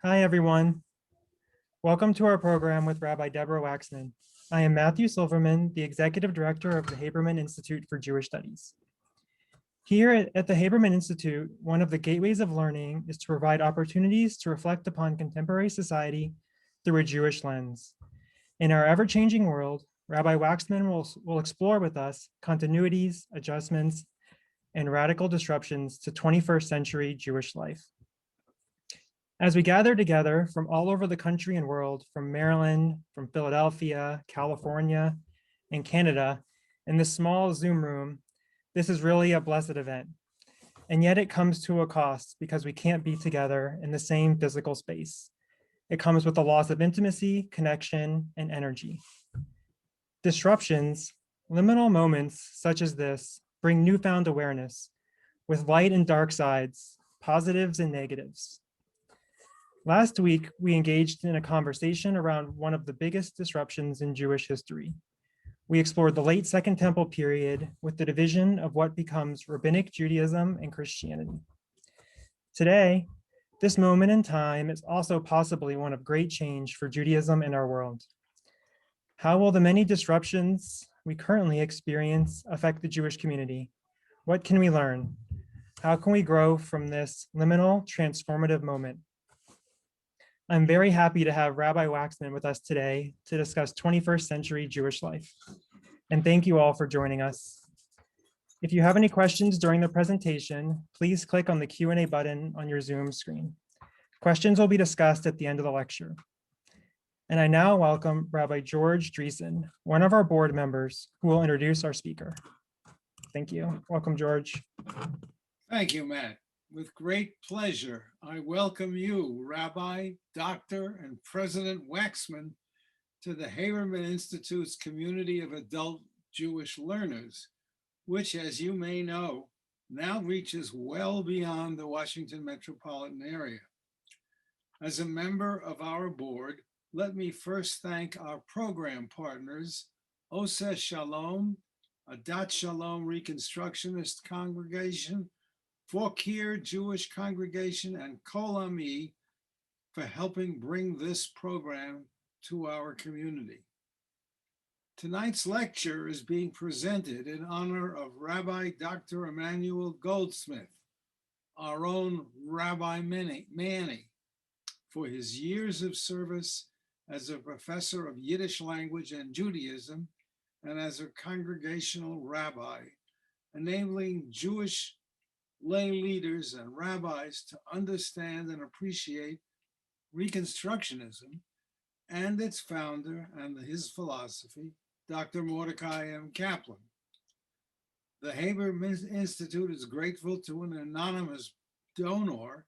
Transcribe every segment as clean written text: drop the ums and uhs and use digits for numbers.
Hi, everyone. Welcome to our program with Rabbi Deborah Waxman. I am Matthew Silverman, the Executive Director of the Haberman Institute for Jewish Studies. Here at the Haberman Institute, one of the gateways of learning is to provide opportunities to reflect upon contemporary society through a Jewish lens. In our ever-changing world, Rabbi Waxman will explore with us continuities, adjustments, and radical disruptions to 21st century Jewish life. As we gather together from all over the country and world, from Maryland, from Philadelphia, California, and Canada, in this small Zoom room, this is really a blessed event. And yet it comes to a cost because we can't be together in the same physical space. It comes with a loss of intimacy, connection, and energy. Disruptions, liminal moments such as this, bring newfound awareness with light and dark sides, positives and negatives. Last week, we engaged in a conversation around one of the biggest disruptions in Jewish history. We explored the late Second Temple period with the division of what becomes Rabbinic Judaism and Christianity. Today, this moment in time is also possibly one of great change for Judaism in our world. How will the many disruptions we currently experience affect the Jewish community? What can we learn? How can we grow from this liminal, transformative moment? I'm very happy to have Rabbi Waxman with us today to discuss 21st century Jewish life. And thank you all for joining us. If you have any questions during the presentation, please click on the Q&A button on your Zoom screen. Questions will be discussed at the end of the lecture. And I now welcome Rabbi George Dreesen, one of our board members, who will introduce our speaker. Thank you. Welcome, George. Thank you, Matt. With great pleasure, I welcome you, Rabbi, Dr., and President Waxman, to the Haberman Institute's community of adult Jewish learners, which, as you may know, now reaches well beyond the Washington metropolitan area. As a member of our board, let me first thank our program partners, Oseh Shalom, Adat Shalom Reconstructionist Congregation, Fokir Jewish Congregation, and Kol Ami for helping bring this program to our community. Tonight's lecture is being presented in honor of Rabbi Dr. Emmanuel Goldsmith, our own Rabbi Manny, for his years of service as a professor of Yiddish language and Judaism and as a congregational rabbi, enabling Jewish lay leaders and rabbis to understand and appreciate Reconstructionism and its founder and his philosophy, Dr. Mordecai M. Kaplan. The Haberman Institute is grateful to an anonymous donor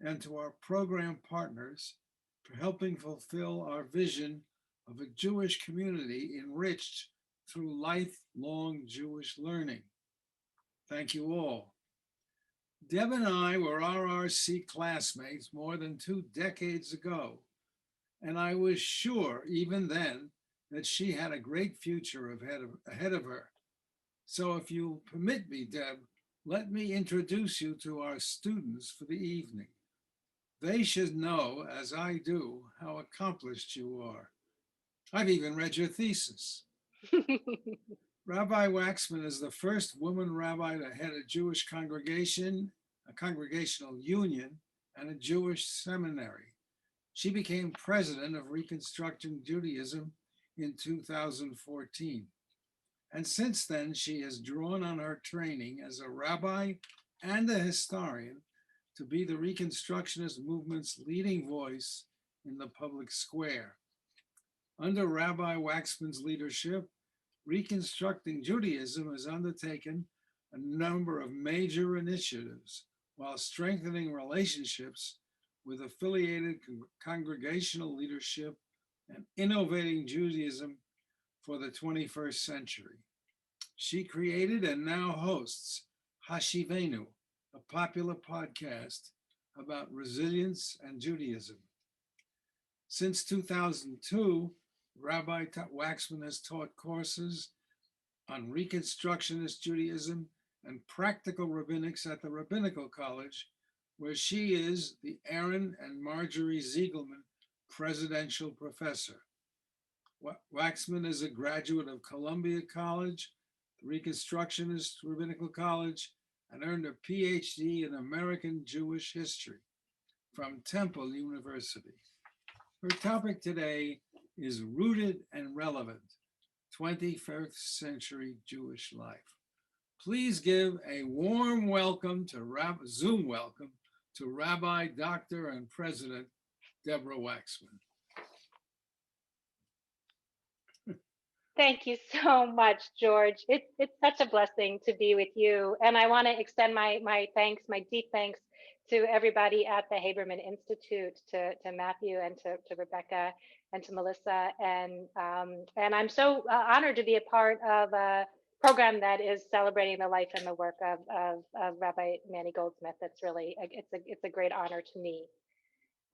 and to our program partners for helping fulfill our vision of a Jewish community enriched through lifelong Jewish learning. Thank you all. Deb and I were RRC classmates more than 2 decades ago, and I was sure even then that she had a great future ahead of her. So if you'll permit me, Deb, let me introduce you to our students for the evening. They should know, as I do, how accomplished you are. I've even read your thesis. Rabbi Waxman is the first woman rabbi to head a Jewish congregation, a congregational union, and a Jewish seminary. She became president of Reconstruction Judaism in 2014. And since then, she has drawn on her training as a rabbi and a historian to be the Reconstructionist movement's leading voice in the public square. Under Rabbi Waxman's leadership, Reconstructing Judaism has undertaken a number of major initiatives while strengthening relationships with affiliated congregational leadership and innovating Judaism for the 21st century. She created and now hosts Hashivenu, a popular podcast about resilience and Judaism. Since 2002, Rabbi Waxman has taught courses on Reconstructionist Judaism and practical rabbinics at the Rabbinical College, where she is the Aaron and Marjorie Ziegelman Presidential Professor. Waxman is a graduate of Columbia College, the Reconstructionist Rabbinical College, and earned a Ph.D. in American Jewish History from Temple University. Her topic today is Rooted and Relevant, 21st Century Jewish Life. Please give a warm welcome to Zoom welcome to Rabbi, Dr. and President Deborah Waxman. Thank you so much, George. It's such a blessing to be with you. And I want to extend my thanks, my deep thanks to everybody at the Haberman Institute, to Matthew and to Rebecca and to Melissa. And I'm so honored to be a part of a program that is celebrating the life and the work of Rabbi Manny Goldsmith. It's really, it's a great honor to me.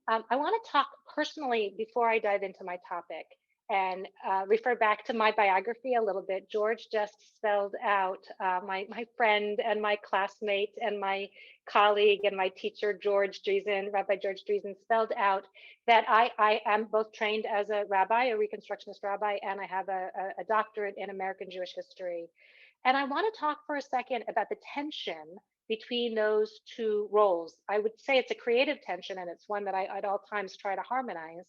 I want to talk personally before I dive into my topic and refer back to my biography a little bit. George just spelled out my friend and my classmate and my colleague and my teacher, George Driesen, Rabbi George Driesen, spelled out that I am both trained as a rabbi, a Reconstructionist rabbi, and I have a doctorate in American Jewish history. And I want to talk for a second about the tension between those two roles. I would say it's a creative tension, and it's one that I at all times try to harmonize.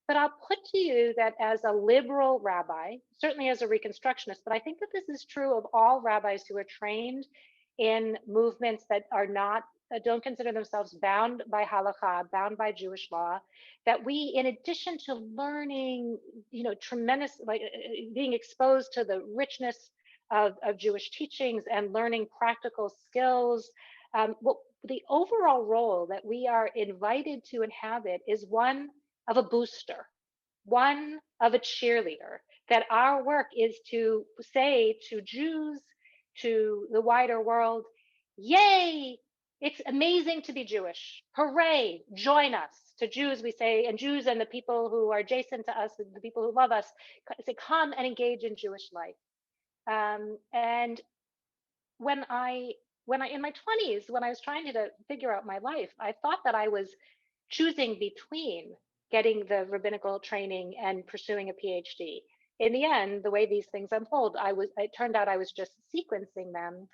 But I'll put to you that as a liberal rabbi, certainly as a Reconstructionist, but I think that this is true of all rabbis who are trained in movements that are not, don't consider themselves bound by halakha, bound by Jewish law, that we, in addition to learning, tremendous, like being exposed to the richness of Jewish teachings and learning practical skills, the overall role that we are invited to inhabit is one of a booster, one of a cheerleader, that our work is to say to Jews, to the wider world, yay, it's amazing to be Jewish. Hooray, join us. To Jews, we say, and Jews and the people who are adjacent to us, the people who love us, say, come and engage in Jewish life. And when I in my 20s, when I was trying to figure out my life, I thought that I was choosing between getting the rabbinical training and pursuing a PhD. In the end, the way these things unfold, it turned out I was just sequencing them.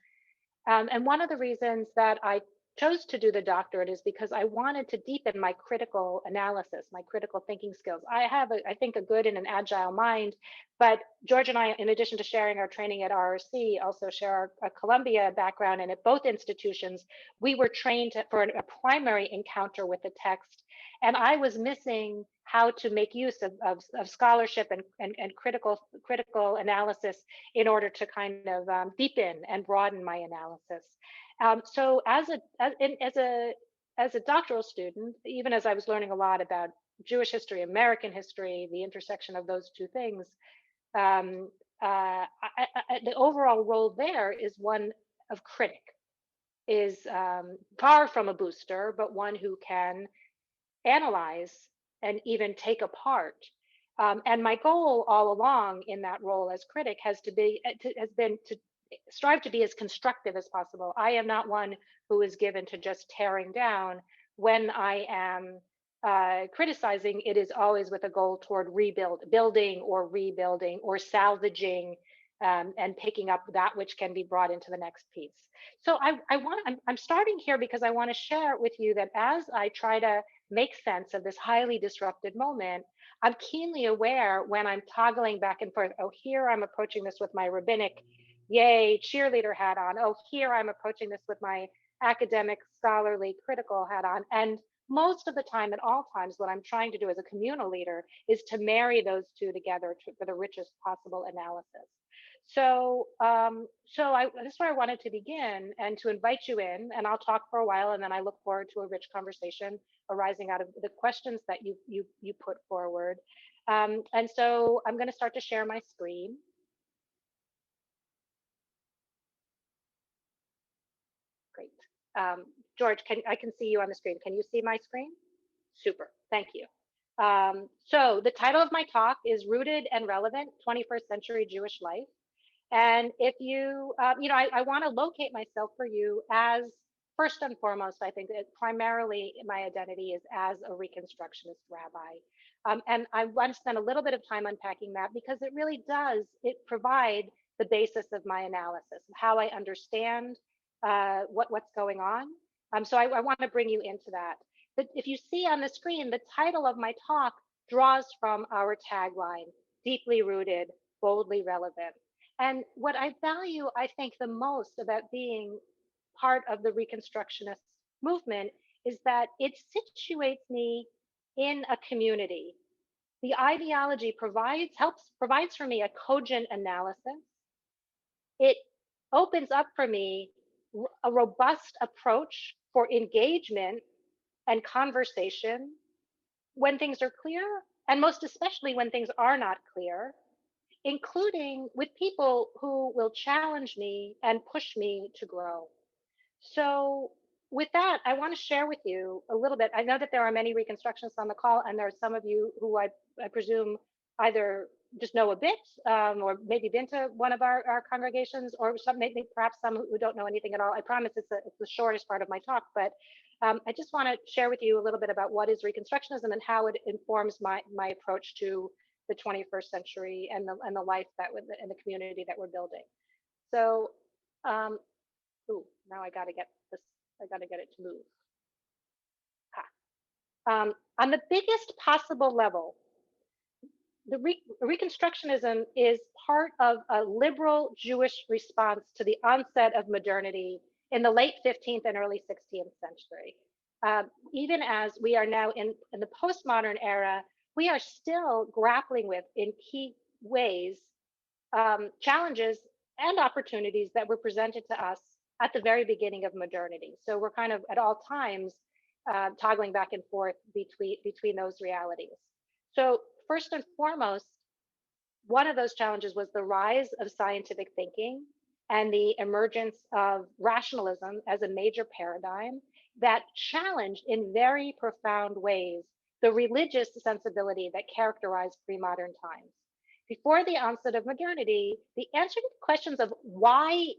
And one of the reasons that I chose to do the doctorate is because I wanted to deepen my critical analysis, my critical thinking skills. I have, I think, a good and an agile mind, but George and I, in addition to sharing our training at RRC, also share our Columbia background, and at both institutions, we were trained for a primary encounter with the text. And I was missing how to make use of scholarship and critical analysis in order to kind of deepen and broaden my analysis. So as a doctoral student, even as I was learning a lot about Jewish history, American history, the intersection of those two things, the overall role there is one of critic, is far from a booster, but one who can analyze and even take apart. And my goal all along in that role as critic has been to strive to be as constructive as possible. I am not one who is given to just tearing down. When I am criticizing, it is always with a goal toward building or rebuilding or salvaging, and picking up that which can be brought into the next piece. So I'm starting here because I want to share with you that as I try to make sense of this highly disrupted moment, I'm keenly aware when I'm toggling back and forth. Oh, here I'm approaching this with my rabbinic, yay, cheerleader hat on. Oh, here I'm approaching this with my academic, scholarly, critical hat on. And most of the time, at all times, what I'm trying to do as a communal leader is to marry those two together for the richest possible analysis. So, this is where I wanted to begin and to invite you in, and I'll talk for a while, and then I look forward to a rich conversation arising out of the questions that you put forward. And so I'm going to start to share my screen. Great. George, I can see you on the screen. Can you see my screen? Super. Thank you. So the title of my talk is Rooted and Relevant, 21st Century Jewish Life. And if you, I want to locate myself for you as first and foremost, I think that primarily my identity is as a Reconstructionist rabbi. And I want to spend a little bit of time unpacking that because it really does, it provide the basis of my analysis, of how I understand what's going on. So I want to bring you into that. But if you see on the screen, the title of my talk draws from our tagline, deeply rooted, boldly relevant. And what I value, I think, the most about being part of the Reconstructionist movement is that it situates me in a community. The ideology provides for me a cogent analysis. It opens up for me a robust approach for engagement and conversation when things are clear, and most especially when things are not clear, including with people who will challenge me and push me to grow. So with that, I want to share with you a little bit. I know that there are many Reconstructionists on the call, and there are some of you who I presume either just know a bit or maybe been to one of our congregations, or some maybe perhaps some who don't know anything at all. I promise it's the shortest part of my talk, but I just want to share with you a little bit about what is Reconstructionism and how it informs my approach to the 21st century and the life and the community that we're building. So ooh, now I gotta get this, I gotta get it to move. On the biggest possible level, Reconstructionism is part of a liberal Jewish response to the onset of modernity in the late 15th and early 16th century. Even as we are now in the postmodern era, we are still grappling with, in key ways, challenges and opportunities that were presented to us at the very beginning of modernity. So we're kind of at all times toggling back and forth between those realities. So first and foremost, one of those challenges was the rise of scientific thinking and the emergence of rationalism as a major paradigm that challenged in very profound ways the religious sensibility that characterized pre-modern times. Before the onset of modernity, the answer to questions of why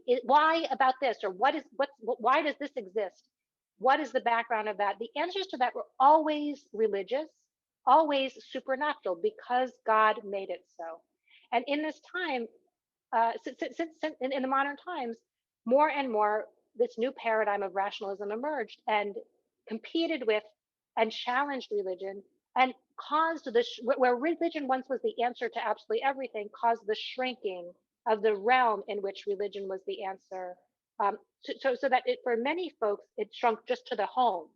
about this, or why does this exist? What is the background of that? The answers to that were always religious, always supernatural, because God made it so. And in this time, in the modern times, more and more this new paradigm of rationalism emerged and competed with and challenged religion, and caused where religion once was the answer to absolutely everything, caused the shrinking of the realm in which religion was the answer. So that for many folks, it shrunk just to the home.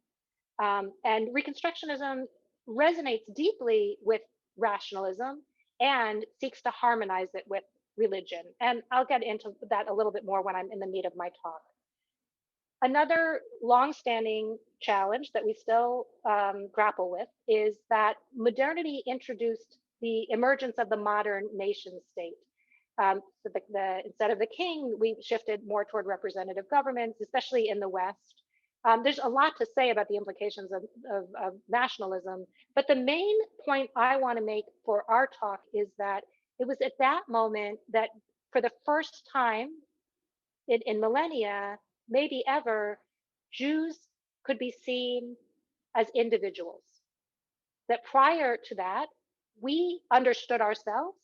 And Reconstructionism resonates deeply with rationalism and seeks to harmonize it with religion. And I'll get into that a little bit more when I'm in the meat of my talk. Another longstanding challenge that we still grapple with is that modernity introduced the emergence of the modern nation state. So instead of the king, we shifted more toward representative governments, especially in the West. There's a lot to say about the implications of nationalism, but the main point I want to make for our talk is that it was at that moment that for the first time in millennia, maybe ever, Jews could be seen as individuals. That prior to that, we understood ourselves,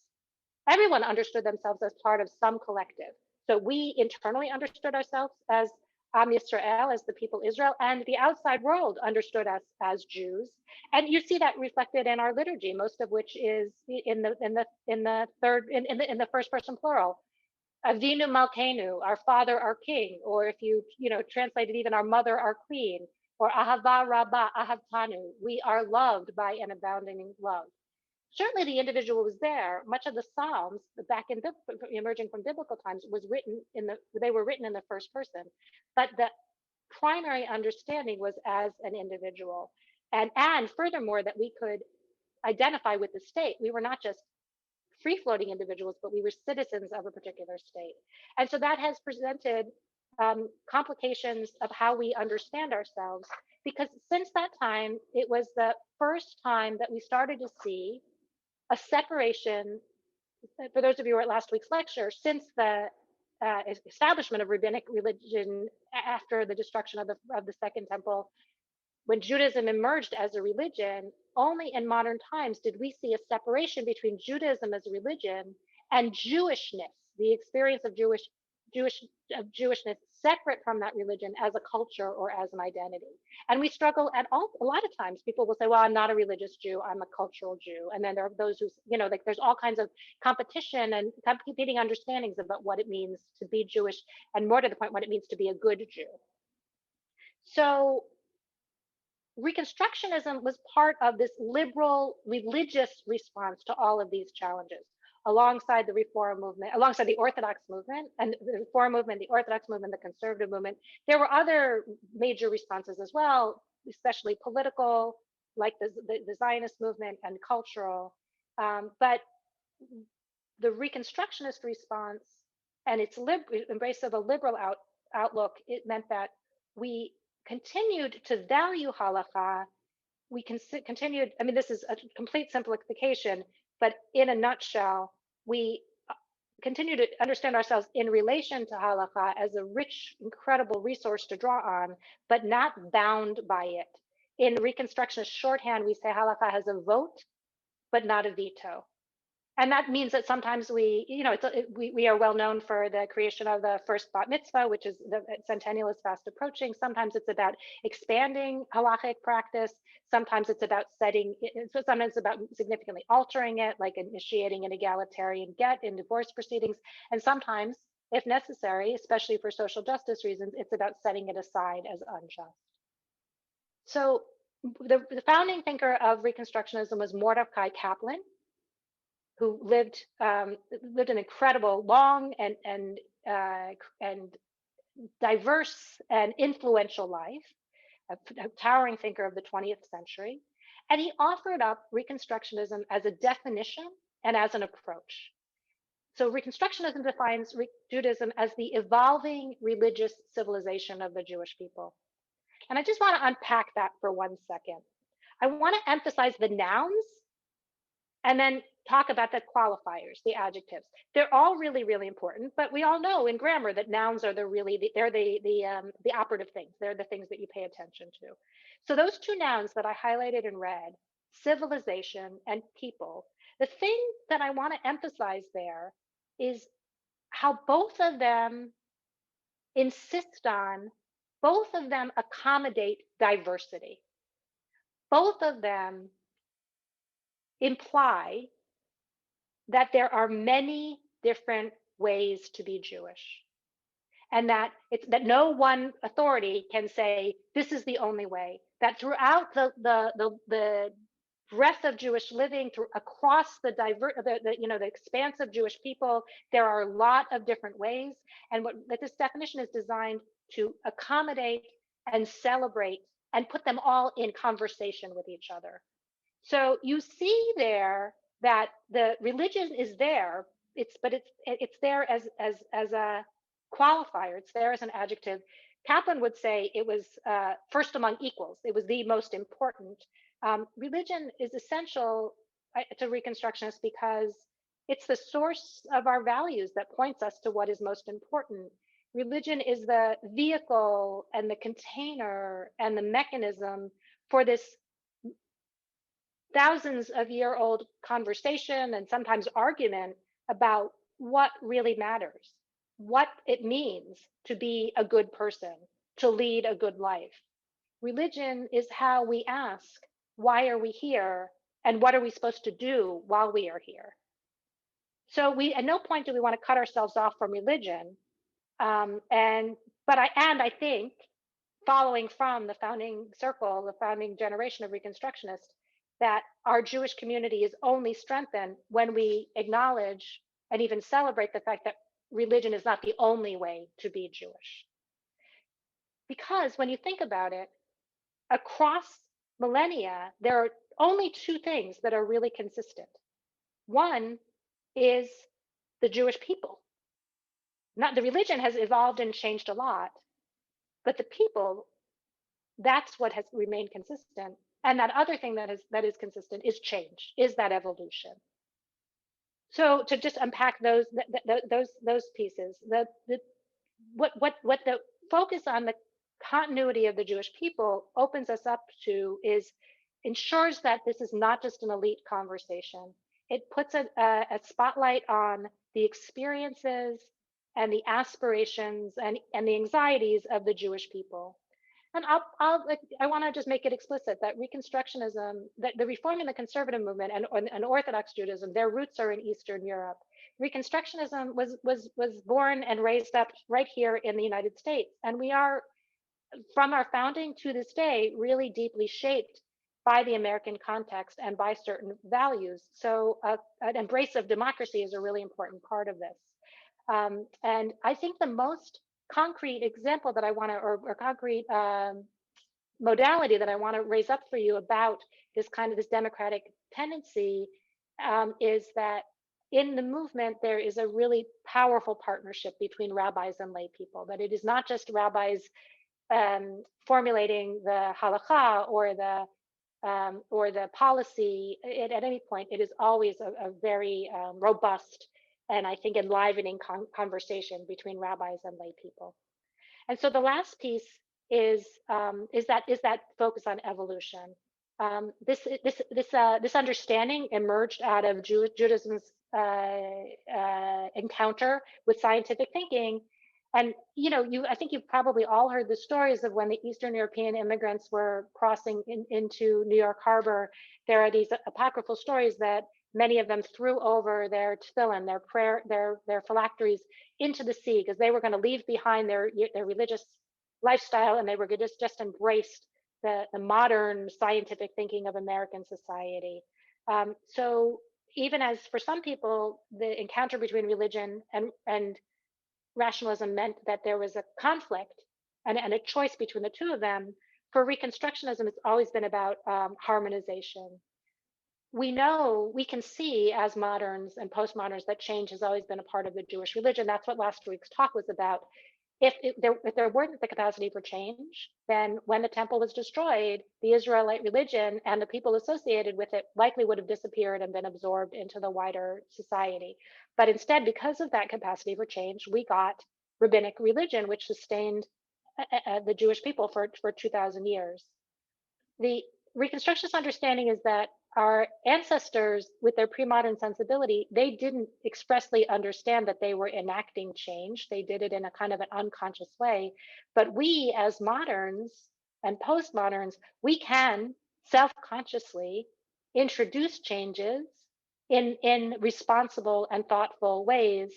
everyone understood themselves as part of some collective. So we internally understood ourselves as Am Yisrael, as the people Israel, and the outside world understood us as Jews. And you see that reflected in our liturgy, most of which is in the first person plural. Avinu Malkeinu, our father, our king, or if you translated even our mother, our queen, or Ahava Rabbah, Ahavtanu, we are loved by an abounding love. Certainly the individual was there. Much of the Psalms, emerging from biblical times, they were written in the first person, but the primary understanding was as an individual. And furthermore, that we could identify with the state. We were not just free-floating individuals, but we were citizens of a particular state. And so that has presented complications of how we understand ourselves, because since that time, it was the first time that we started to see a separation, for those of you who were at last week's lecture, since the establishment of rabbinic religion after the destruction of the Second Temple, when Judaism emerged as a religion, only in modern times did we see a separation between Judaism as a religion and Jewishness, the experience of Jewishness separate from that religion as a culture or as an identity. And we struggle a lot of times. People will say, well, I'm not a religious Jew, I'm a cultural Jew. And then there are those who, like there's all kinds of competition and competing understandings about what it means to be Jewish, and more to the point, what it means to be a good Jew. So Reconstructionism was part of this liberal religious response to all of these challenges, alongside the Reform movement, alongside the Orthodox movement, and the Reform movement, the Orthodox movement, the Conservative movement. There were other major responses as well, especially political, like the Zionist movement, and cultural. But the Reconstructionist response and its embrace of a liberal outlook, it meant that we continued to value halakha. We continued, I mean, this is a complete simplification, but in a nutshell, we continue to understand ourselves in relation to halakha as a rich, incredible resource to draw on, but not bound by it. In Reconstructionist shorthand, we say halakha has a vote, but not a veto. And that means that sometimes we are well known for the creation of the first bat mitzvah, which is the centennial is fast approaching. Sometimes it's about expanding halachic practice. Sometimes it's about sometimes it's about significantly altering it, like initiating an egalitarian get in divorce proceedings. And sometimes, if necessary, especially for social justice reasons, it's about setting it aside as unjust. So the founding thinker of Reconstructionism was Mordecai Kaplan, who lived an incredible, long and diverse and influential life, a towering thinker of the 20th century. And he offered up Reconstructionism as a definition and as an approach. So Reconstructionism defines Judaism as the evolving religious civilization of the Jewish people. And I just want to unpack that for 1 second. I want to emphasize the nouns and then talk about the qualifiers, the adjectives. They're all really, really important, but we all know in grammar that nouns are the operative things. They're the things that you pay attention to. So those two nouns that I highlighted in red, civilization and people, the thing that I want to emphasize there is how both of them accommodate diversity. Both of them imply that there are many different ways to be Jewish, and that no one authority can say this is the only way. That throughout the breadth of Jewish living, across the expanse of Jewish people, there are a lot of different ways, and that this definition is designed to accommodate and celebrate and put them all in conversation with each other. So you see there that the religion is there, it's there as a qualifier, it's there as an adjective. Kaplan would say it was first among equals, it was the most important. Religion is essential to Reconstructionists because it's the source of our values that points us to what is most important. Religion is the vehicle and the container and the mechanism for this thousands of year old conversation and sometimes argument about what really matters, what it means to be a good person, to lead a good life. Religion is how we ask, why are we here? And what are we supposed to do while we are here? So at no point do we want to cut ourselves off from religion. But I think, following from the founding circle, the founding generation of Reconstructionists, that our Jewish community is only strengthened when we acknowledge and even celebrate the fact that religion is not the only way to be Jewish. Because when you think about it, across millennia, there are only two things that are really consistent. One is the Jewish people. Not the religion has evolved and changed a lot, but the people, that's what has remained consistent. And that other thing that is consistent is change, is that evolution. So to just unpack those pieces, what the focus on the continuity of the Jewish people opens us up to is ensures that this is not just an elite conversation. It puts a spotlight on the experiences and the aspirations and the anxieties of the Jewish people. And I want to just make it explicit that Reconstructionism, that the Reform and the Conservative movement and Orthodox Judaism, their roots are in Eastern Europe. Reconstructionism was born and raised up right here in the United States, and we are, from our founding to this day, really deeply shaped by the American context and by certain values. So an embrace of democracy is a really important part of this. And I think the most concrete example that I want to, or concrete modality that I want to raise up for you about this democratic tendency is that in the movement, there is a really powerful partnership between rabbis and lay people, that it is not just rabbis formulating the halakha or the policy at any point. It is always a very robust and I think enlivening conversation between rabbis and lay people. And so the last piece is that focus on evolution. This understanding emerged out of Judaism's encounter with scientific thinking. And I think you've probably all heard the stories of when the Eastern European immigrants were crossing into New York Harbor. There are these apocryphal stories that many of them threw over their tefillin, their phylacteries into the sea because they were going to leave behind their religious lifestyle and they were just embraced the modern scientific thinking of American society. So even as for some people, the encounter between religion and rationalism meant that there was a conflict and a choice between the two of them, for Reconstructionism, it's always been about harmonization. We can see as moderns and postmoderns that change has always been a part of the Jewish religion. That's what last week's talk was about. If there weren't the capacity for change, then when the temple was destroyed, the Israelite religion and the people associated with it likely would have disappeared and been absorbed into the wider society. But instead, because of that capacity for change, we got rabbinic religion, which sustained the Jewish people for 2,000 years. The Reconstructionist understanding is that our ancestors, with their pre-modern sensibility, they didn't expressly understand that they were enacting change. They did it in a kind of an unconscious way. But we, as moderns and postmoderns, we can self-consciously introduce changes in responsible and thoughtful ways,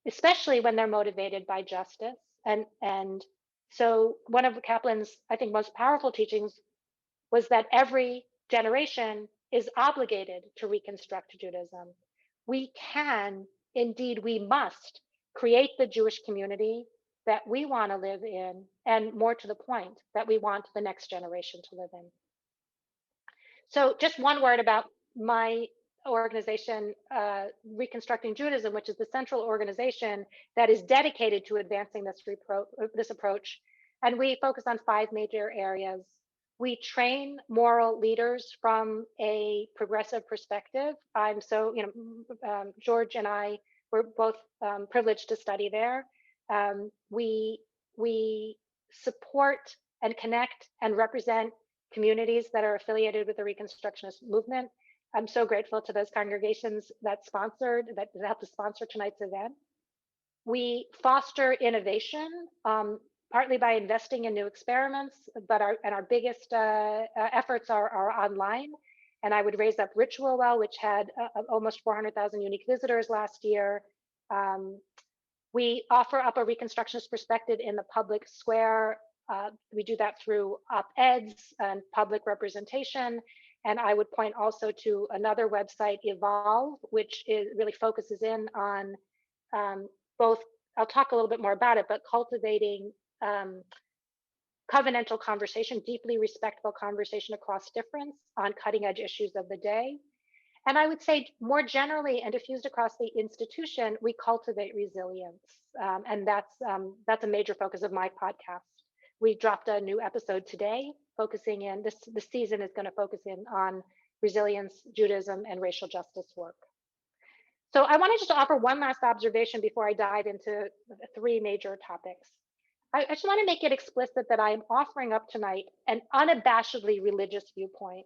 especially when they're motivated by justice. And so one of Kaplan's, I think, most powerful teachings was that every generation is obligated to reconstruct Judaism. We can, indeed, we must create the Jewish community that we want to live in, and more to the point, that we want the next generation to live in. So just one word about my organization, Reconstructing Judaism, which is the central organization that is dedicated to advancing this approach. And we focus on 5 major areas. We train moral leaders from a progressive perspective. George and I were both privileged to study there. We support and connect and represent communities that are affiliated with the Reconstructionist movement. I'm so grateful to those congregations that helped to sponsor tonight's event. We foster innovation, partly by investing in new experiments, but our biggest efforts are online. And I would raise up Ritual Well, which had almost 400,000 unique visitors last year. We offer up a Reconstructionist perspective in the public square. We do that through op-eds and public representation. And I would point also to another website, Evolve, which really focuses in on both, I'll talk a little bit more about it, but cultivating covenantal conversation, deeply respectful conversation across difference on cutting edge issues of the day. And I would say more generally and diffused across the institution, we cultivate resilience. And that's a major focus of my podcast. We dropped a new episode today, focusing in, this season is going to focus in on resilience, Judaism, and racial justice work. So I wanted just to offer one last observation before I dive into the three major topics. I just want to make it explicit that I am offering up tonight an unabashedly religious viewpoint.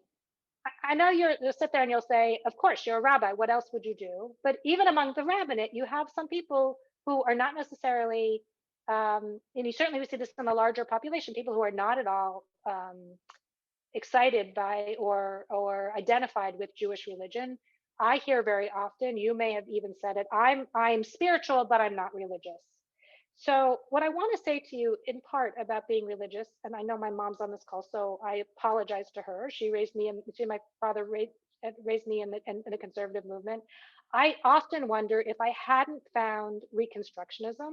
I know you'll sit there and you'll say, of course, you're a rabbi. What else would you do? But even among the rabbinate, you have some people who are not necessarily, and you certainly we see this in the larger population, people who are not at all excited by or identified with Jewish religion. I hear very often, you may have even said it, I'm spiritual, but I'm not religious. So what I want to say to you in part about being religious, and I know my mom's on this call, so I apologize to her. She raised me, and my father raised me in the conservative movement. I often wonder if I hadn't found Reconstructionism,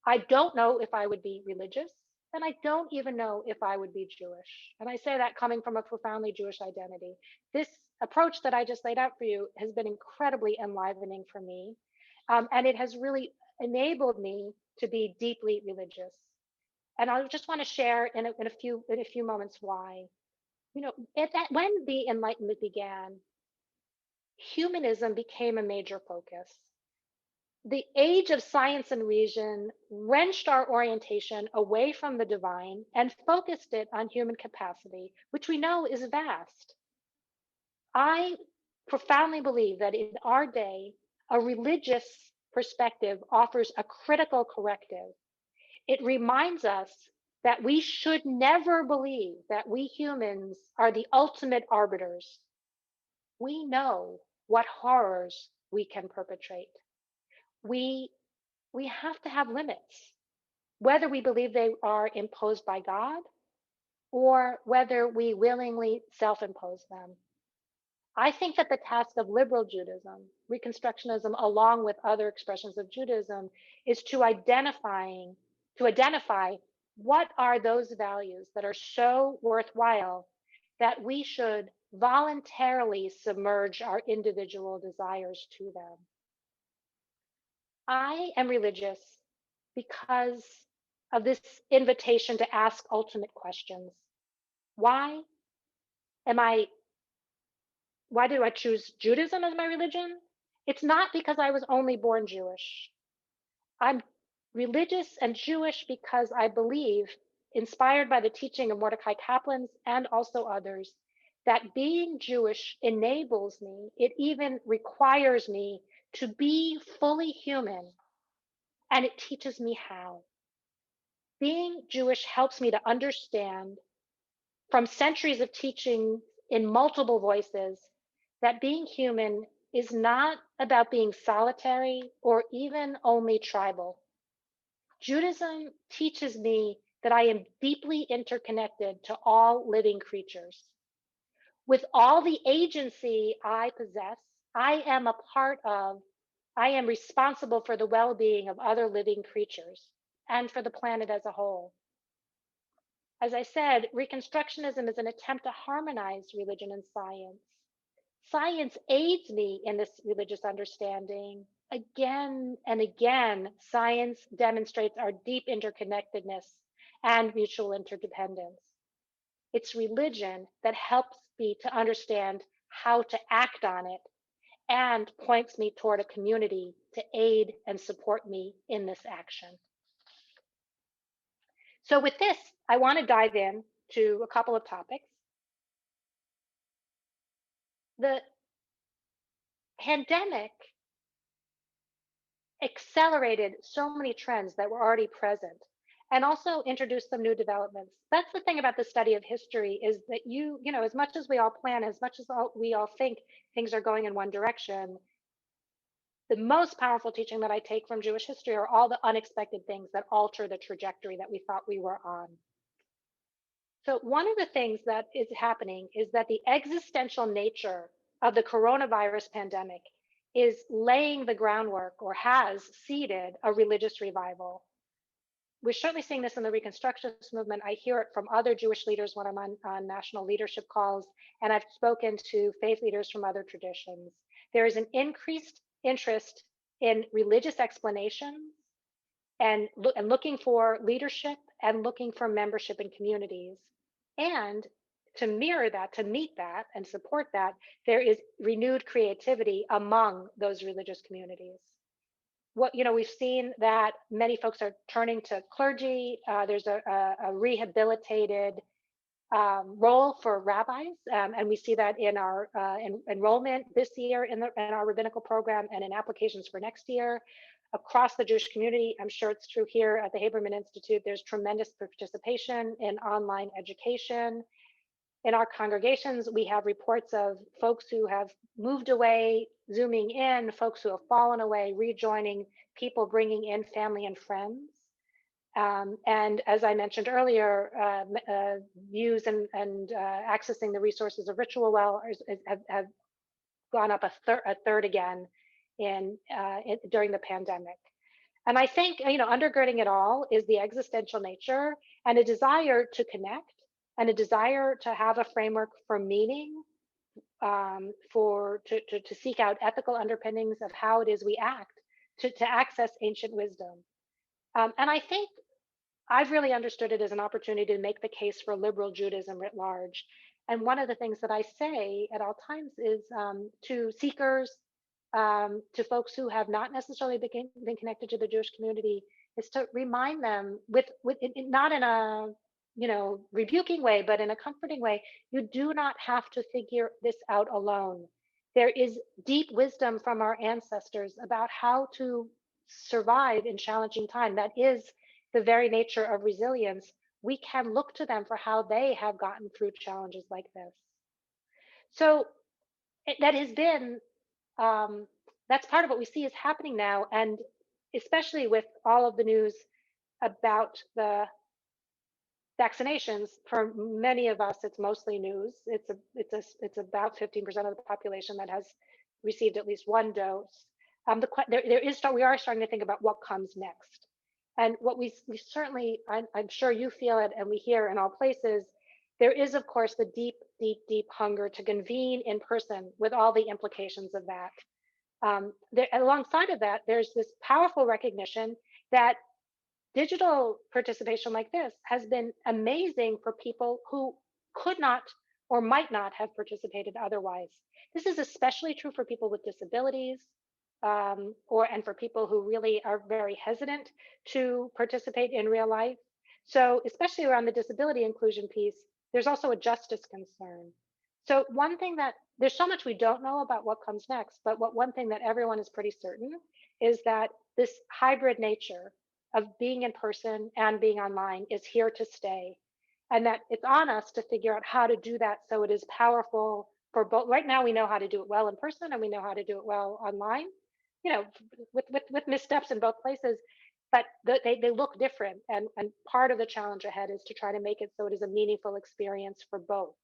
I don't know if I would be religious, and I don't even know if I would be Jewish. And I say that coming from a profoundly Jewish identity. This approach that I just laid out for you has been incredibly enlivening for me. And it has really enabled me to be deeply religious. And I just want to share in a few moments why. You know, when the Enlightenment began, humanism became a major focus. The age of science and reason wrenched our orientation away from the divine and focused it on human capacity, which we know is vast. I profoundly believe that in our day, a religious perspective offers a critical corrective. It reminds us that we should never believe that we humans are the ultimate arbiters. We know what horrors we can perpetrate. We we have to have limits, whether we believe they are imposed by God or whether we willingly self impose them. I think that the task of liberal Judaism, Reconstructionism, along with other expressions of Judaism, is to identify what are those values that are so worthwhile that we should voluntarily submerge our individual desires to them. I am religious because of this invitation to ask ultimate questions. Why am I, why do I choose Judaism as my religion? It's not because I was only born Jewish. I'm religious and Jewish because I believe, inspired by the teaching of Mordecai Kaplan's and also others, that being Jewish enables me, it even requires me to be fully human, and it teaches me how. Being Jewish helps me to understand from centuries of teaching in multiple voices that being human is not about being solitary or even only tribal. Judaism teaches me that I am deeply interconnected to all living creatures. With all the agency I possess, I am I am responsible for the well being of other living creatures and for the planet as a whole. As I said, Reconstructionism is an attempt to harmonize religion and science. Science aids me in this religious understanding. Again and again, science demonstrates our deep interconnectedness and mutual interdependence. It's religion that helps me to understand how to act on it and points me toward a community to aid and support me in this action. So with this, I want to dive in to a couple of topics. The pandemic accelerated so many trends that were already present and also introduced some new developments. That's the thing about the study of history is that you know, as much as we all plan, as much as we all think things are going in one direction, the most powerful teaching that I take from Jewish history are all the unexpected things that alter the trajectory that we thought we were on. So one of the things that is happening is that the existential nature of the coronavirus pandemic is laying the groundwork or has seeded a religious revival. We're certainly seeing this in the Reconstructionist movement. I hear it from other Jewish leaders when I'm on national leadership calls, and I've spoken to faith leaders from other traditions. There is an increased interest in religious explanations and looking for leadership and looking for membership in communities. And to mirror that, to meet that and support that, there is renewed creativity among those religious communities. We've seen that many folks are turning to clergy. There's a rehabilitated role for rabbis, and we see that in our enrollment this year in our rabbinical program and in applications for next year across the Jewish community. I'm sure it's true here at the Haberman Institute. There's tremendous participation in online education. In our congregations, we have reports of folks who have moved away, zooming in, folks who have fallen away, rejoining, people bringing in family and friends. And as I mentioned earlier, views and accessing the resources of Ritual Well have gone up a third again during the pandemic. And I think, undergirding it all is the existential nature and a desire to connect and a desire to have a framework for meaning, to seek out ethical underpinnings of how it is we act, to access ancient wisdom. And I think I've really understood it as an opportunity to make the case for liberal Judaism writ large. And one of the things that I say at all times is to seekers, to folks who have not necessarily been connected to the Jewish community, is to remind them not in a rebuking way, but in a comforting way. You do not have to figure this out alone. There is deep wisdom from our ancestors about how to survive in challenging time. That is the very nature of resilience. We can look to them for how they have gotten through challenges like this. So that has been, that's part of what we see is happening now. And especially with all of the news about the vaccinations, for many of us, it's mostly news. It's about 15% of the population that has received at least one dose. We are starting to think about what comes next. And what we certainly, I'm sure you feel it and we hear in all places, there is, of course, the deep, deep, deep hunger to convene in person with all the implications of that. Alongside of that, there's this powerful recognition that digital participation like this has been amazing for people who could not or might not have participated otherwise. This is especially true for people with disabilities, and for people who really are very hesitant to participate in real life. So especially around the disability inclusion piece, there's also a justice concern. So there's so much we don't know about what comes next, but one thing that everyone is pretty certain is that this hybrid nature of being in person and being online is here to stay. And that it's on us to figure out how to do that so it is powerful for both. Right now, we know how to do it well in person and we know how to do it well online, with missteps in both places, but they look different. And part of the challenge ahead is to try to make it so it is a meaningful experience for both.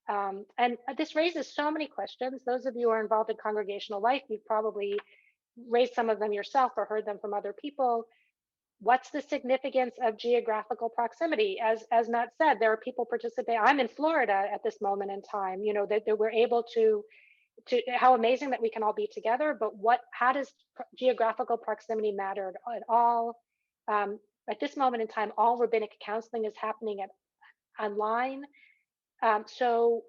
And this raises so many questions. Those of you who are involved in congregational life, you've probably raised some of them yourself or heard them from other people. What's the significance of geographical proximity? As Matt said, there are people participating. I'm in Florida at this moment in time, that we're able to how amazing that we can all be together, but how does geographical proximity matter at all? At this moment in time, all rabbinic counseling is happening online. So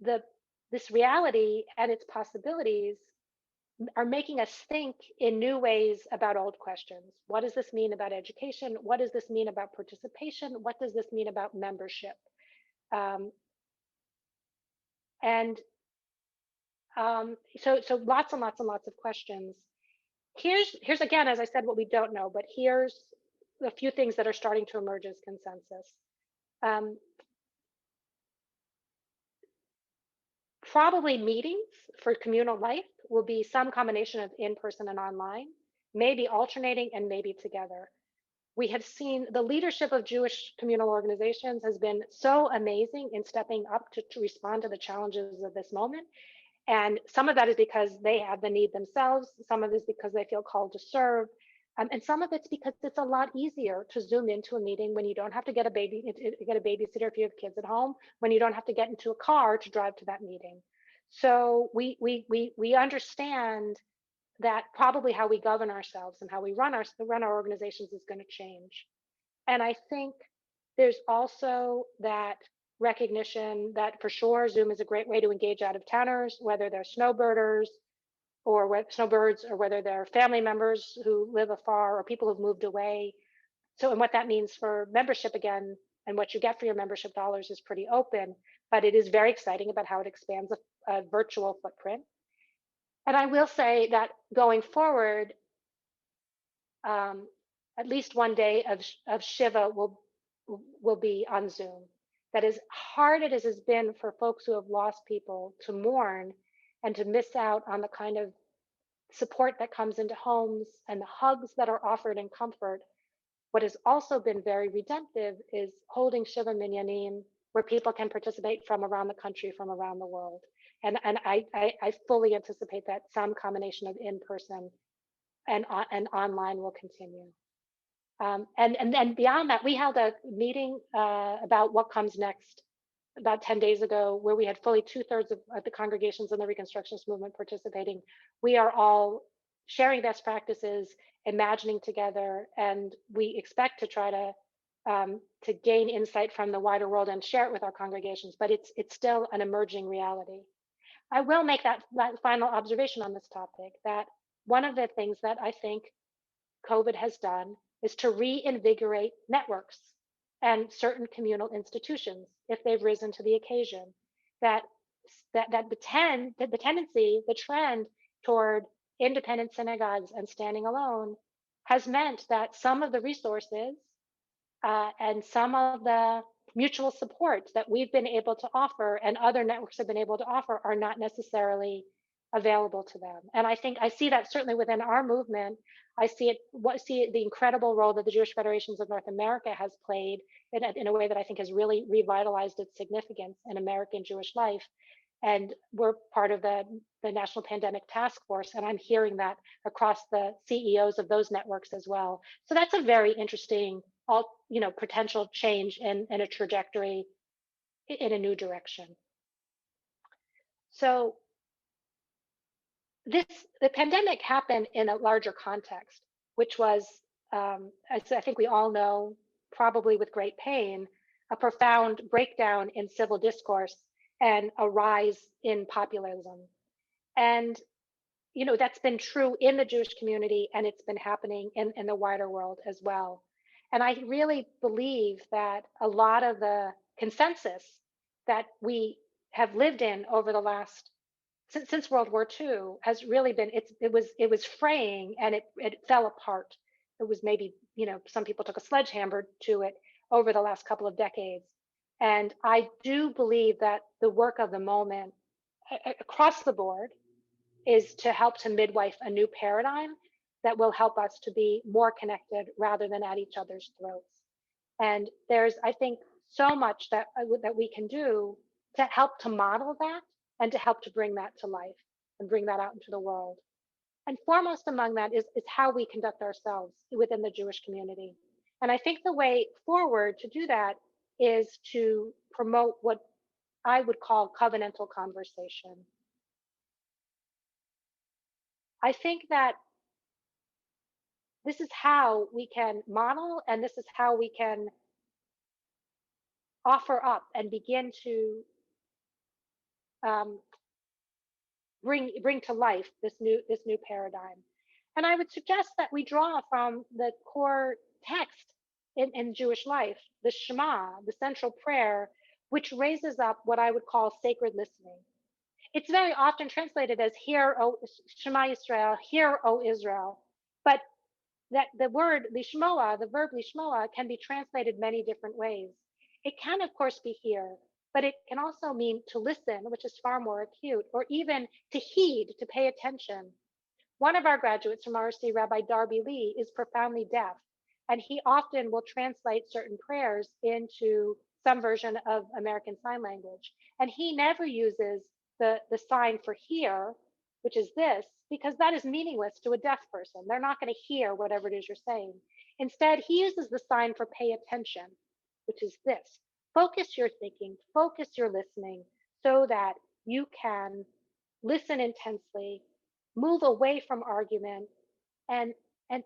this reality and its possibilities are making us think in new ways about old questions. What does this mean about education? What does this mean about participation? What does this mean about membership? So lots and lots and lots of questions. Here's again, as I said, what we don't know, but here's a few things that are starting to emerge as consensus. Probably meetings for communal life will be some combination of in-person and online, maybe alternating and maybe together. We have seen the leadership of Jewish communal organizations has been so amazing in stepping up to respond to the challenges of this moment. And some of that is because they have the need themselves. Some of it is because they feel called to serve. And some of it's because it's a lot easier to Zoom into a meeting when you don't have to get a babysitter if you have kids at home, when you don't have to get into a car to drive to that meeting. So we understand that probably how we govern ourselves and how we run our organizations is going to change. And I think there's also that recognition that for sure Zoom is a great way to engage out of towners, whether they're snowbirders or snowbirds, or whether they're family members who live afar or people who've moved away. So, and what that means for membership again, and what you get for your membership dollars is pretty open, but it is very exciting about how it expands a virtual footprint. And I will say that going forward, at least one day of Shiva will be on Zoom. That as hard it has been for folks who have lost people to mourn and to miss out on the kind of support that comes into homes and the hugs that are offered in comfort. What has also been very redemptive is holding Shiva Minyanim, where people can participate from around the country, from around the world. And I fully anticipate that some combination of in-person and online will continue. And then beyond that, we held a meeting about what comes next about 10 days ago, where we had fully 2/3 of the congregations in the Reconstructionist movement participating. We are all sharing best practices, imagining together, and we expect to try to gain insight from the wider world and share it with our congregations. But it's still an emerging reality. I will make that final observation on this topic, that one of the things that I think COVID has done is to reinvigorate networks and certain communal institutions if they've risen to the occasion. That the tendency, the trend toward independent synagogues and standing alone has meant that some of the resources and some of the mutual support that we've been able to offer and other networks have been able to offer are not necessarily available to them. And I think I see that certainly within our movement. I see the incredible role that the Jewish Federations of North America has played in a way that I think has really revitalized its significance in American Jewish life. And we're part of the National Pandemic Task Force, and I'm hearing that across the CEOs of those networks as well. So that's a very interesting, potential change in a trajectory in a new direction. So the pandemic happened in a larger context, which was, as I think we all know, probably with great pain, a profound breakdown in civil discourse and a rise in populism. And, that's been true in the Jewish community, and it's been happening in the wider world as well. And I really believe that a lot of the consensus that we have lived in over the last since World War II has really been it was fraying, and it fell apart. It was maybe, some people took a sledgehammer to it over the last couple of decades. And I do believe that the work of the moment across the board is to help to midwife a new paradigm that will help us to be more connected rather than at each other's throats. And there's, I think, so much that we can do to help to model that and to help to bring that to life and bring that out into the world. And foremost among that is how we conduct ourselves within the Jewish community. And I think the way forward to do that is to promote what I would call covenantal conversation. I think that this is how we can model, and this is how we can offer up and begin to bring to life this new paradigm. And I would suggest that we draw from the core text in Jewish life, the Shema, the central prayer, which raises up what I would call sacred listening. It's very often translated as "Hear, O Shema Yisrael," "Hear, O Israel," but that the word lishmoa, the verb lishmoa, can be translated many different ways. It can, of course, be hear, but it can also mean to listen, which is far more acute, or even to heed, to pay attention. One of our graduates from RC, Rabbi Darby Lee, is profoundly deaf, and he often will translate certain prayers into some version of American Sign Language. And he never uses the sign for hear, which is this, because that is meaningless to a deaf person. They're not going to hear whatever it is you're saying. Instead, he uses the sign for pay attention, which is this. Focus your thinking, focus your listening, so that you can listen intensely, move away from argument, and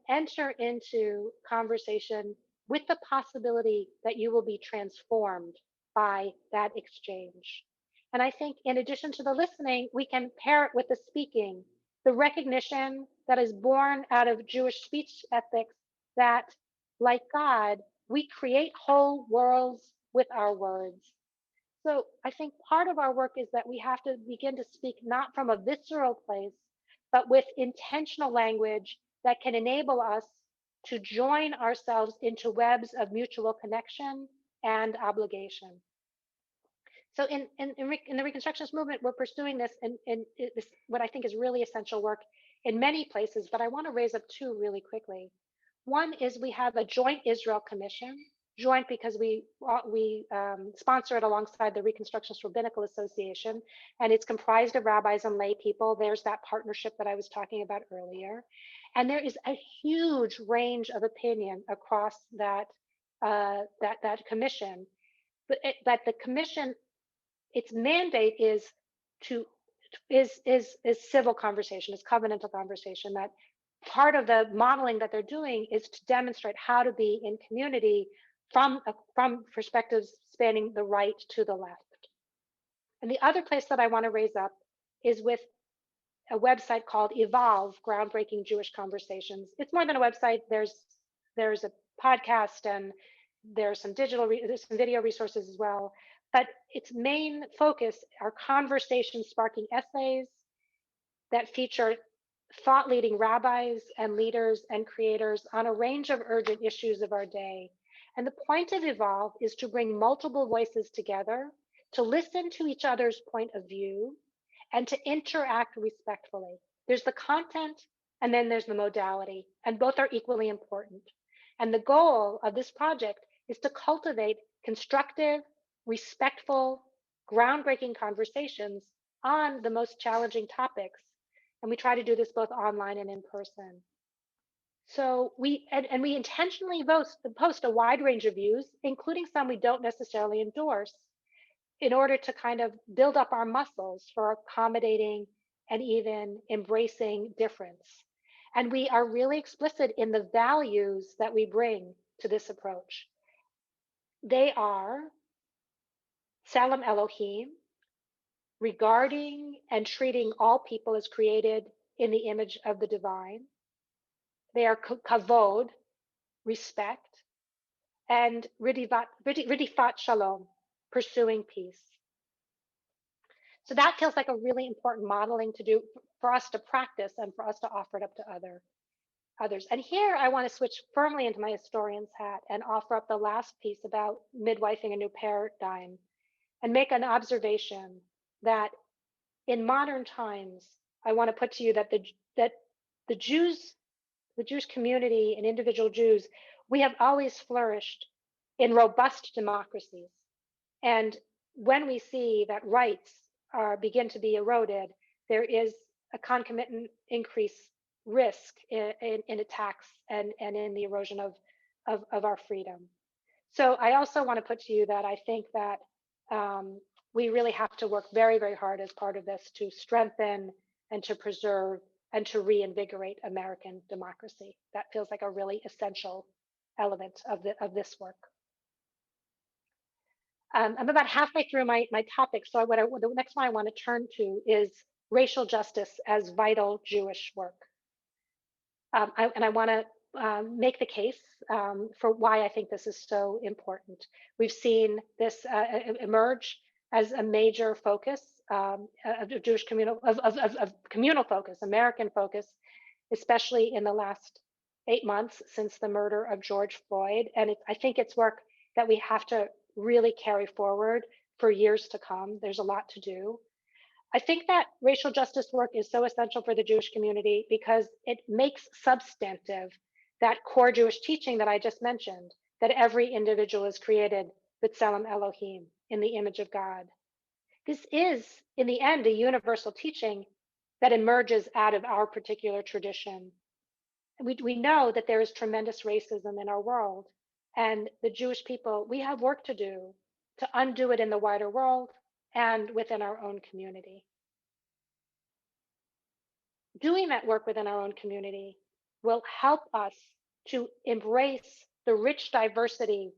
enter into conversation with the possibility that you will be transformed by that exchange. And I think in addition to the listening, we can pair it with the speaking, the recognition that is born out of Jewish speech ethics that, like God, we create whole worlds with our words. So I think part of our work is that we have to begin to speak not from a visceral place, but with intentional language that can enable us to join ourselves into webs of mutual connection and obligation. So in the Reconstructionist movement, we're pursuing this in this, what I think is really essential work in many places, but I want to raise up two really quickly. One is we have a joint Israel commission, joint because we sponsor it alongside the Reconstructionist Rabbinical Association, and it's comprised of rabbis and lay people. There's that partnership that I was talking about earlier, and there is a huge range of opinion across that commission. But the commission, its mandate is to is civil conversation, is covenantal conversation. That part of the modeling that they're doing is to demonstrate how to be in community from perspectives spanning the right to the left. And the other place that I want to raise up is with a website called Evolve, Groundbreaking Jewish Conversations. It's more than a website. There's a podcast and there's some there's some video resources as well. But its main focus are conversation sparking essays that feature thought leading rabbis and leaders and creators on a range of urgent issues of our day. And the point of Evolve is to bring multiple voices together, to listen to each other's point of view, and to interact respectfully. There's the content and then there's the modality, and both are equally important. And the goal of this project is to cultivate constructive, respectful, groundbreaking conversations on the most challenging topics. And we try to do this both online and in person. So we intentionally post a wide range of views, including some we don't necessarily endorse, in order to kind of build up our muscles for accommodating and even embracing difference. And we are really explicit in the values that we bring to this approach. They are Salam Elohim, regarding and treating all people as created in the image of the divine. They are kavod, respect, and ridifat shalom, pursuing peace. So that feels like a really important modeling to do for us to practice and for us to offer it up to others. And here I want to switch firmly into my historian's hat and offer up the last piece about midwifing a new paradigm and make an observation that in modern times, I want to put to you that the Jews, the Jewish community and individual Jews, we have always flourished in robust democracies. And when we see that rights begin to be eroded, there is a concomitant increase risk in attacks and in the erosion of our freedom. So I also want to put to you that I think that we really have to work very, very hard as part of this to strengthen and to preserve and to reinvigorate American democracy. That feels like a really essential element of this work. I'm about halfway through my topic, so the next one I want to turn to is racial justice as vital Jewish work. I want to make the case for why I think this is so important. We've seen this emerge as a major focus of Jewish communal focus, American focus, especially in the last 8 months since the murder of George Floyd. And I think it's work that we have to really carry forward for years to come. There's a lot to do. I think that racial justice work is so essential for the Jewish community because it makes substantive that core Jewish teaching that I just mentioned, that every individual is created b'tselem Elohim, in the image of God. This is, in the end, a universal teaching that emerges out of our particular tradition. We know that there is tremendous racism in our world, and the Jewish people, we have work to do to undo it in the wider world and within our own community. Doing that work within our own community will help us to embrace the rich diversity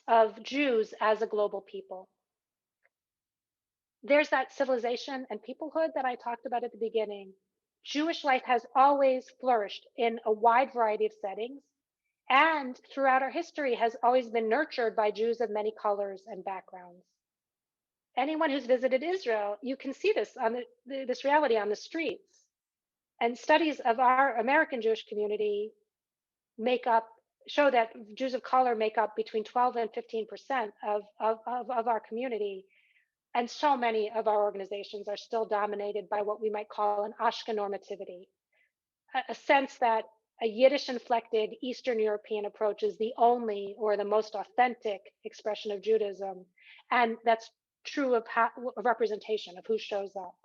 of Jews as a global people. There's that civilization and peoplehood that I talked about at the beginning. Jewish life has always flourished in a wide variety of settings, and throughout our history has always been nurtured by Jews of many colors and backgrounds. Anyone who's visited Israel, you can see this on this reality on the streets. And studies of our American Jewish community show that Jews of color make up between 12 and 15% of our community. And so many of our organizations are still dominated by what we might call an Ashken normativity, a sense that a Yiddish inflected Eastern European approach is the only or the most authentic expression of Judaism. And that's true of representation of who shows up.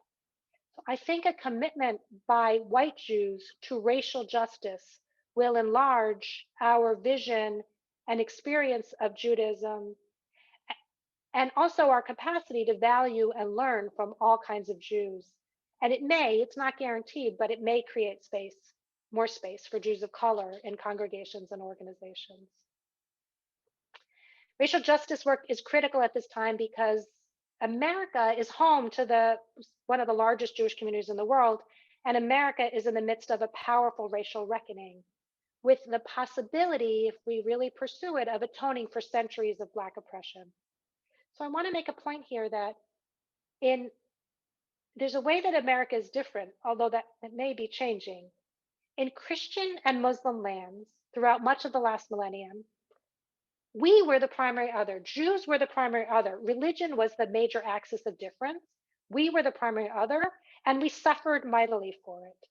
So I think a commitment by white Jews to racial justice will enlarge our vision and experience of Judaism, and also our capacity to value and learn from all kinds of Jews. And it's not guaranteed, but it may create more space for Jews of color in congregations and organizations. Racial justice work is critical at this time because America is home to one of the largest Jewish communities in the world, and America is in the midst of a powerful racial reckoning, with the possibility, if we really pursue it, of atoning for centuries of Black oppression. So I want to make a point here that there's a way that America is different, although that it may be changing. In Christian and Muslim lands throughout much of the last millennium, we were the primary other. Jews were the primary other. Religion was the major axis of difference. We were the primary other, and we suffered mightily for it.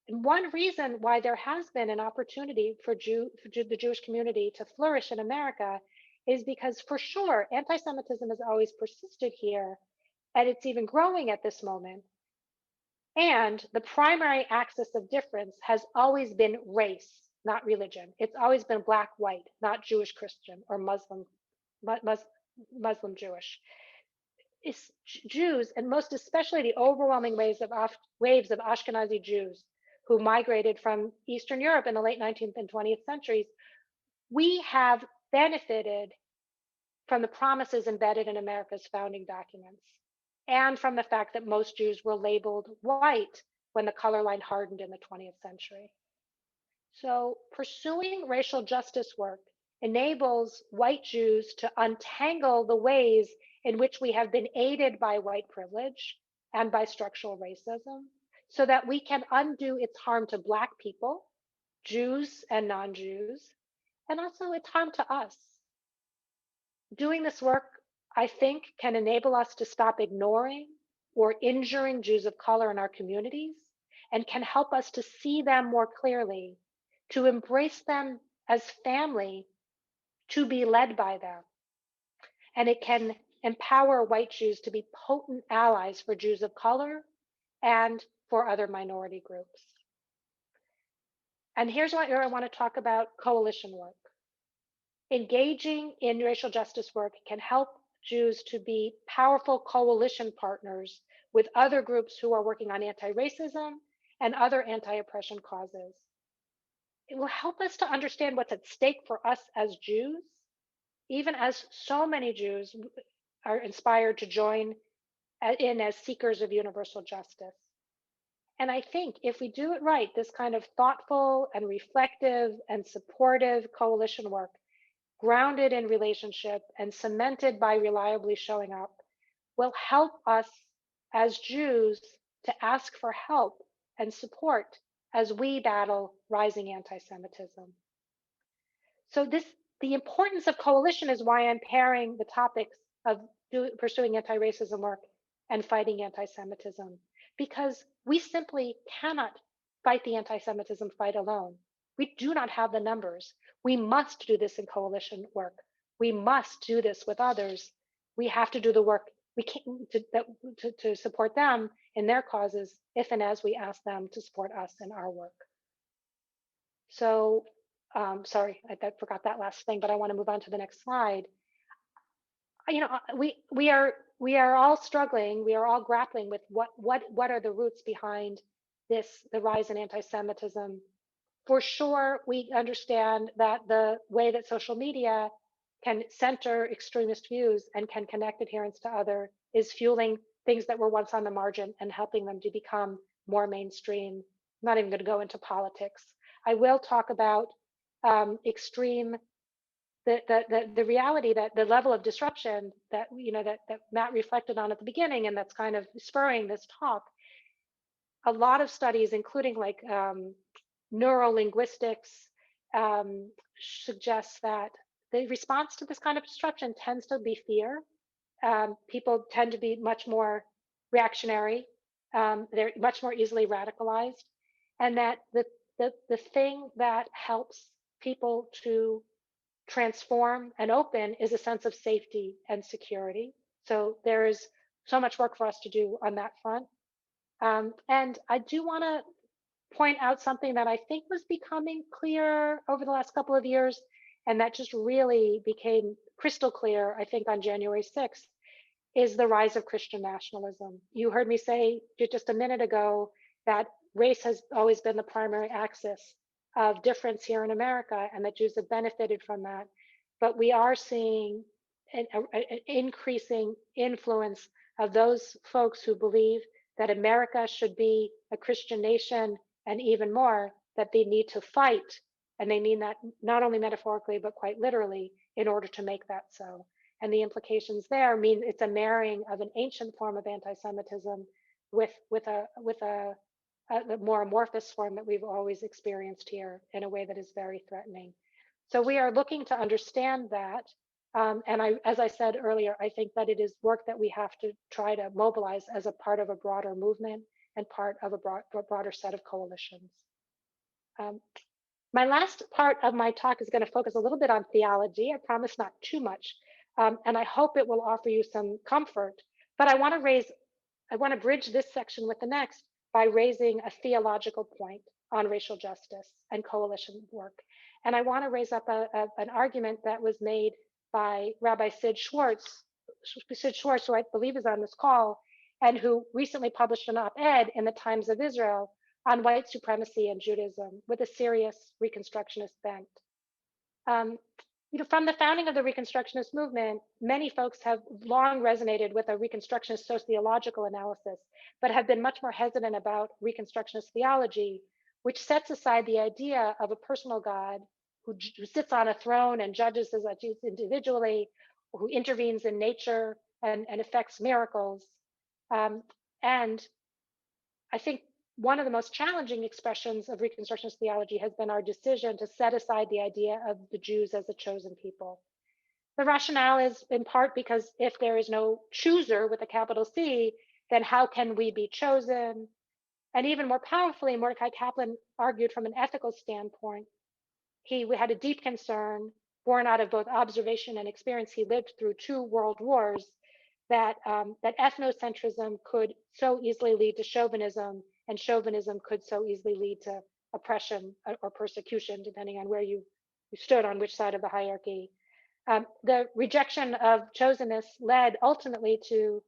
And one reason why there has been an opportunity for the Jewish community to flourish in America is because, for sure, anti-Semitism has always persisted here, and it's even growing at this moment. And the primary axis of difference has always been race, not religion. It's always been Black, white, not Jewish, Christian, or Muslim Jewish. It's Jews, and most especially the overwhelming waves of Ashkenazi Jews who migrated from Eastern Europe in the late 19th and 20th centuries, we have benefited from the promises embedded in America's founding documents, and from the fact that most Jews were labeled white when the color line hardened in the 20th century. So pursuing racial justice work enables white Jews to untangle the ways in which we have been aided by white privilege and by structural racism, so that we can undo its harm to Black people, Jews and non-Jews, and also its harm to us. Doing this work, I think, can enable us to stop ignoring or injuring Jews of color in our communities, and can help us to see them more clearly, to embrace them as family, to be led by them. And it can empower white Jews to be potent allies for Jews of color and for other minority groups. And here's where I want to talk about coalition work. Engaging in racial justice work can help Jews to be powerful coalition partners with other groups who are working on anti-racism and other anti-oppression causes. It will help us to understand what's at stake for us as Jews, even as so many Jews are inspired to join in as seekers of universal justice. And I think if we do it right, this kind of thoughtful and reflective and supportive coalition work, grounded in relationship and cemented by reliably showing up, will help us as Jews to ask for help and support as we battle rising anti-Semitism. So the importance of coalition is why I'm pairing the topics of pursuing anti-racism work and fighting anti-Semitism, because we simply cannot fight the anti-Semitism fight alone. We do not have the numbers. We must do this in coalition work. We must do this with others. We have to do the work we can to support them in their causes, if and as we ask them to support us in our work. So, sorry, I forgot that last thing, but I want to move on to the next slide. You know, we are all struggling. We are all grappling with what are the roots behind the rise in anti-Semitism. For sure, we understand that the way that social media can center extremist views and can connect adherents to other, is fueling things that were once on the margin and helping them to become more mainstream. I'm not even going to go into politics. I will talk about extreme the reality that the level of disruption that that Matt reflected on at the beginning, and that's kind of spurring this talk. A lot of studies, including like neurolinguistics, suggests that the response to this kind of disruption tends to be fear. People tend to be much more reactionary. They're much more easily radicalized, and that the thing that helps people to transform and open is a sense of safety and security. So there is so much work for us to do on that front. And I do want to point out something that I think was becoming clear over the last couple of years, and that just really became crystal clear, I think, on January 6th, is the rise of Christian nationalism. You heard me say just a minute ago that race has always been the primary axis of difference here in America, and that Jews have benefited from that. But we are seeing an increasing influence of those folks who believe that America should be a Christian nation, and even more, that they need to fight. And they mean that not only metaphorically, but quite literally, in order to make that so. And the implications there mean it's a marrying of an ancient form of anti-Semitism with a more amorphous form that we've always experienced here in a way that is very threatening. So we are looking to understand that. As I said earlier, I think that it is work that we have to try to mobilize as a part of a broader movement and part of a broader set of coalitions. My last part of my talk is going to focus a little bit on theology. I promise not too much, and I hope it will offer you some comfort. But I want to bridge this section with the next by raising a theological point on racial justice and coalition work. And I want to raise up an argument that was made by Rabbi Sid Schwartz, who I believe is on this call, and who recently published an op-ed in the Times of Israel on white supremacy and Judaism with a serious Reconstructionist bent. From the founding of the Reconstructionist movement, many folks have long resonated with a Reconstructionist sociological analysis, but have been much more hesitant about Reconstructionist theology, which sets aside the idea of a personal God who sits on a throne and judges as individually, or who intervenes in nature and effects miracles. And I think one of the most challenging expressions of Reconstructionist theology has been our decision to set aside the idea of the Jews as a chosen people. The rationale is in part because if there is no chooser with a capital C, then how can we be chosen? And even more powerfully, Mordecai Kaplan argued from an ethical standpoint. He had a deep concern, born out of both observation and experience. He lived through 2 world wars, that ethnocentrism could so easily lead to chauvinism, and chauvinism could so easily lead to oppression or persecution, depending on where you stood on which side of the hierarchy. The rejection of chosenness led ultimately to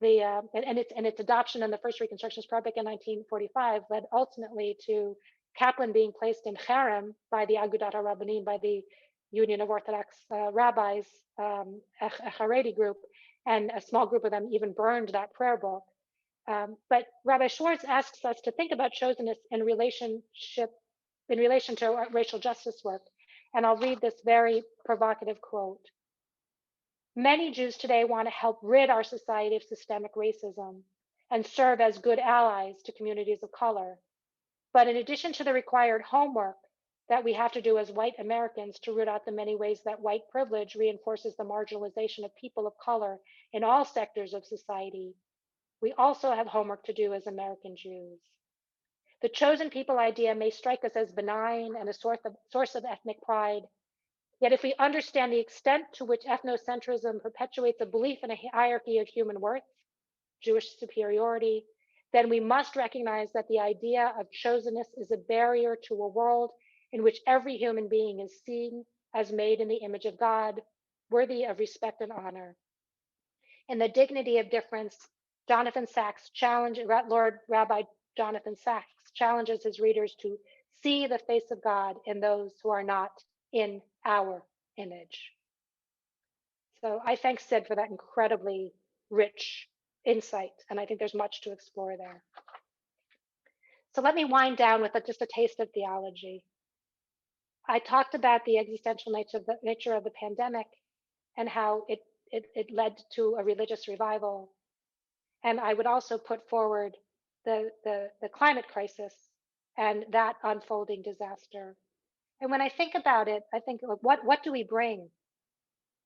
its adoption in the first Reconstructionist Republic in 1945 led ultimately to Kaplan being placed in cherem by the Agudat HaRabbanim, by the Union of Orthodox Rabbis, a Haredi group, and a small group of them even burned that prayer book. But Rabbi Schwartz asks us to think about chosenness in relation to racial justice work. And I'll read this very provocative quote. Many Jews today want to help rid our society of systemic racism and serve as good allies to communities of color. But in addition to the required homework that we have to do as white Americans to root out the many ways that white privilege reinforces the marginalization of people of color in all sectors of society, we also have homework to do as American Jews. The chosen people idea may strike us as benign and a source of ethnic pride. Yet if we understand the extent to which ethnocentrism perpetuates a belief in a hierarchy of human worth, Jewish superiority, then we must recognize that the idea of chosenness is a barrier to a world in which every human being is seen as made in the image of God, worthy of respect and honor. In The Dignity of Difference, Lord Rabbi Jonathan Sacks challenges his readers to see the face of God in those who are not in our image. So I thank Sid for that incredibly rich insight, and I think there's much to explore there. So let me wind down with just a taste of theology. I talked about the existential nature of the pandemic and how it led to a religious revival. And I would also put forward the climate crisis and that unfolding disaster. And when I think about it, I think, what do we bring?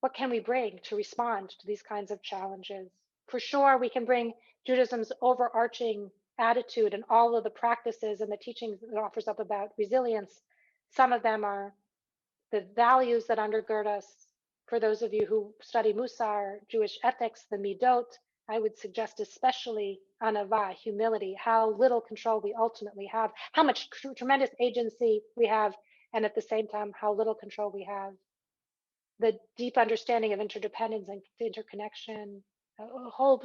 What can we bring to respond to these kinds of challenges? For sure, we can bring Judaism's overarching attitude and all of the practices and the teachings that it offers up about resilience. Some of them are the values that undergird us. For those of you who study Musar, Jewish ethics, the Midot, I would suggest especially anava, humility, how little control we ultimately have, how much tremendous agency we have, and at the same time, how little control we have. The deep understanding of interdependence and interconnection, a whole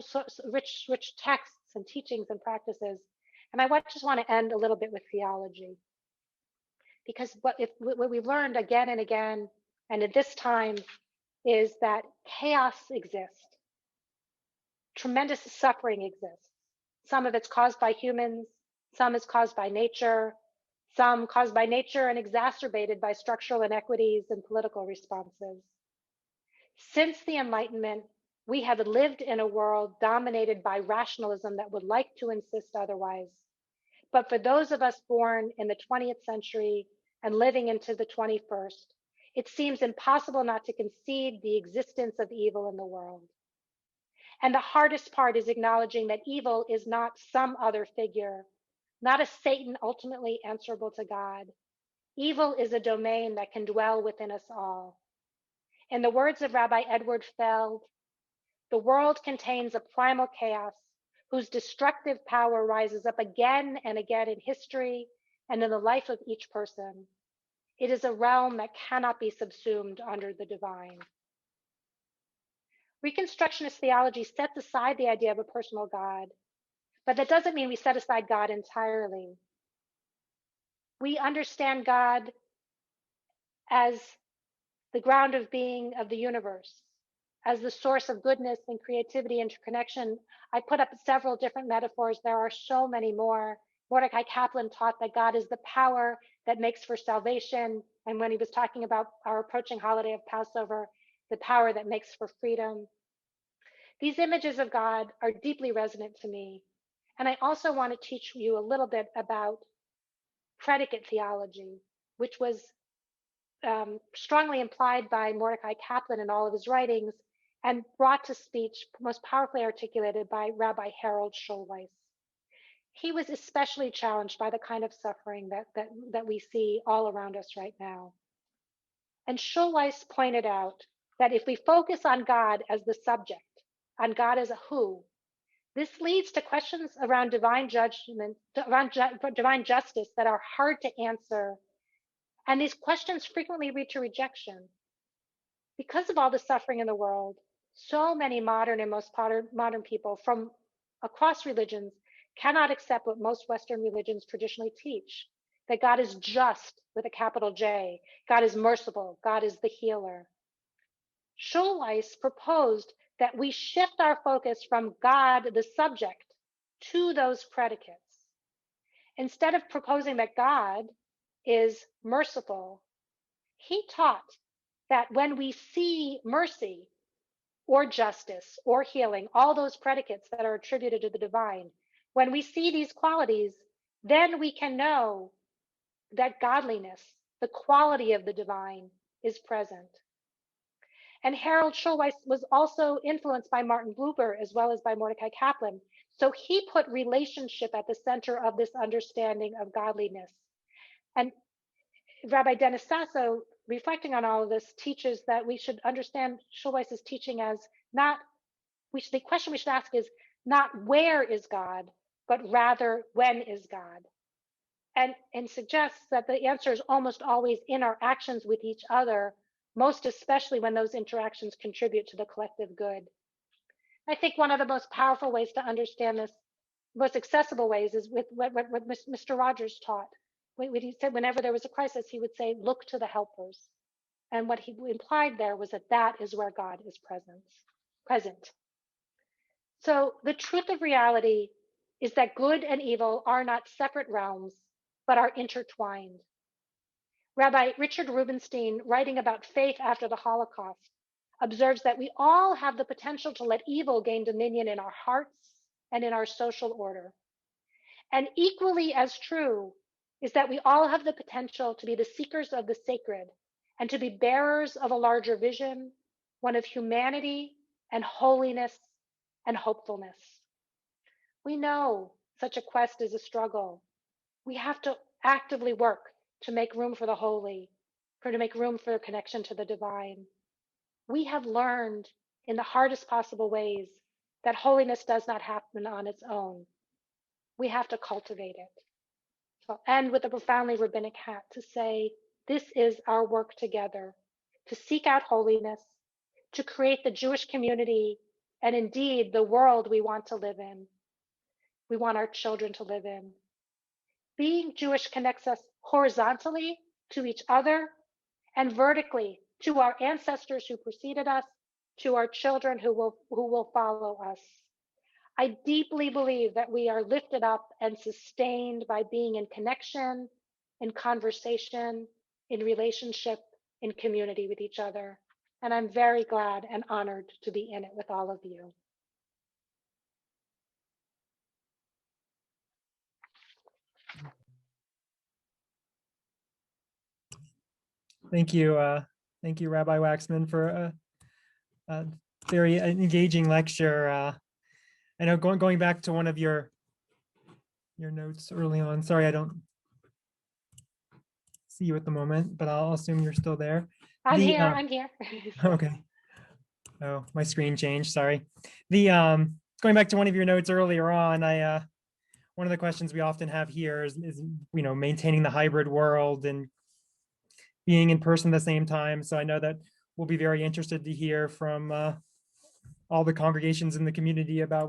rich texts and teachings and practices. And I just want to end a little bit with theology, because what we've learned again and again, and at this time, is that chaos exists. Tremendous suffering exists. Some of it's caused by humans, some is caused by nature, some caused by nature and exacerbated by structural inequities and political responses. Since the Enlightenment, we have lived in a world dominated by rationalism that would like to insist otherwise. But for those of us born in the 20th century and living into the 21st, it seems impossible not to concede the existence of evil in the world. And the hardest part is acknowledging that evil is not some other figure, not a Satan ultimately answerable to God. Evil is a domain that can dwell within us all. In the words of Rabbi Edward Feld, the world contains a primal chaos whose destructive power rises up again and again in history and in the life of each person. It is a realm that cannot be subsumed under the divine. Reconstructionist theology sets aside the idea of a personal God, but that doesn't mean we set aside God entirely. We understand God as the ground of being of the universe, as the source of goodness and creativity and connection. I put up several different metaphors. There are so many more. Mordecai Kaplan taught that God is the power that makes for salvation. And when he was talking about our approaching holiday of Passover, the power that makes for freedom. These images of God are deeply resonant to me. And I also want to teach you a little bit about predicate theology, which was strongly implied by Mordecai Kaplan in all of his writings and brought to speech, most powerfully articulated by Rabbi Harold Schulweis. He was especially challenged by the kind of suffering that we see all around us right now. And Schulweis pointed out that if we focus on God as the subject, on God as a who, this leads to questions around divine judgment, around divine justice that are hard to answer. And these questions frequently lead to rejection. Because of all the suffering in the world, so many modern and most modern people from across religions cannot accept what most Western religions traditionally teach, that God is just with a capital J, God is merciful, God is the healer. Schulweis proposed that we shift our focus from God, the subject, to those predicates. Instead of proposing that God is merciful, he taught that when we see mercy or justice or healing, all those predicates that are attributed to the divine, when we see these qualities, then we can know that godliness, the quality of the divine, is present. And Harold Schulweis was also influenced by Martin Buber as well as by Mordecai Kaplan. So he put relationship at the center of this understanding of godliness. And Rabbi Dennis Sasso, reflecting on all of this, teaches that we should understand Schulweis's teaching as the question we should ask is not where is God, but rather when is God? And suggests that the answer is almost always in our actions with each other, most especially when those interactions contribute to the collective good. I think one of the most powerful ways to understand this, most accessible ways, is with what Mr. Rogers taught. When he said whenever there was a crisis, he would say, look to the helpers. And what he implied there was that that is where God is present. So the truth of reality is that good and evil are not separate realms, but are intertwined. Rabbi Richard Rubinstein, writing about faith after the Holocaust, observes that we all have the potential to let evil gain dominion in our hearts and in our social order. And equally as true is that we all have the potential to be the seekers of the sacred and to be bearers of a larger vision, one of humanity and holiness and hopefulness. We know such a quest is a struggle. We have to actively work to make room for the holy, to make room for a connection to the divine. We have learned in the hardest possible ways that holiness does not happen on its own. We have to cultivate it. So I'll end with a profoundly rabbinic hat to say, this is our work together, to seek out holiness, to create the Jewish community, and indeed the world we want to live in. We want our children to live in. Being Jewish connects us horizontally to each other and vertically to our ancestors who preceded us, to our children who will follow us. I deeply believe that we are lifted up and sustained by being in connection, in conversation, in relationship, in community with each other. And I'm very glad and honored to be in it with all of you. Thank you. Thank you, Rabbi Waxman, for a very engaging lecture. I know going back to one of your notes early on. Sorry, I don't see you at the moment, but I'll assume you're still there. I'm here. Okay. Oh, my screen changed. Sorry. The going back to one of your notes earlier on, one of the questions we often have here is maintaining the hybrid world and being in person at the same time. So I know that we'll be very interested to hear from all the congregations in the community about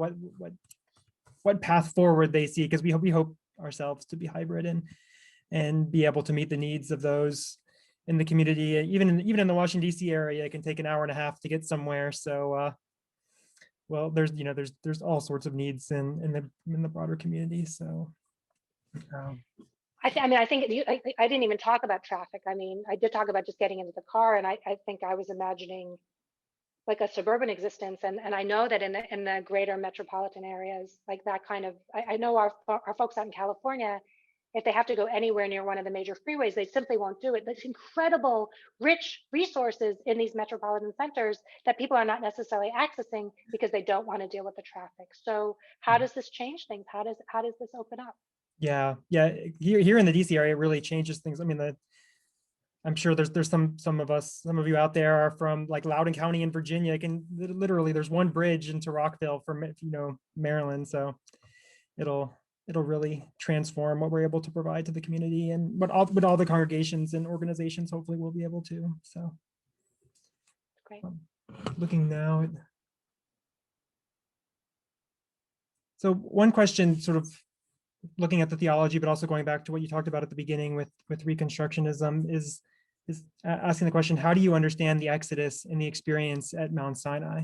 what path forward they see, because we hope ourselves to be hybrid and be able to meet the needs of those in the community. Even in the Washington D.C. area, it can take an hour and a half to get somewhere. So well, there's all sorts of needs in the broader community. So I didn't even talk about traffic. I mean, I did talk about just getting into the car, and I think I was imagining like a suburban existence. And I know that in the greater metropolitan areas, like that kind of, I know our folks out in California, if they have to go anywhere near one of the major freeways, they simply won't do it. There's incredible, rich resources in these metropolitan centers that people are not necessarily accessing because they don't want to deal with the traffic. So how does this change things? How does this open up? Yeah. Here in the DC area, it really changes things. I mean, I'm sure there's some of you out there are from like Loudoun County in Virginia. Literally there's one bridge into Rockville from Maryland. So it'll really transform what we're able to provide to the community, and what all the congregations and organizations hopefully will be able to. So great. Looking now at, so one question, sort of looking at the theology, but also going back to what you talked about at the beginning with Reconstructionism, is asking the question, how do you understand the Exodus and the experience at Mount Sinai?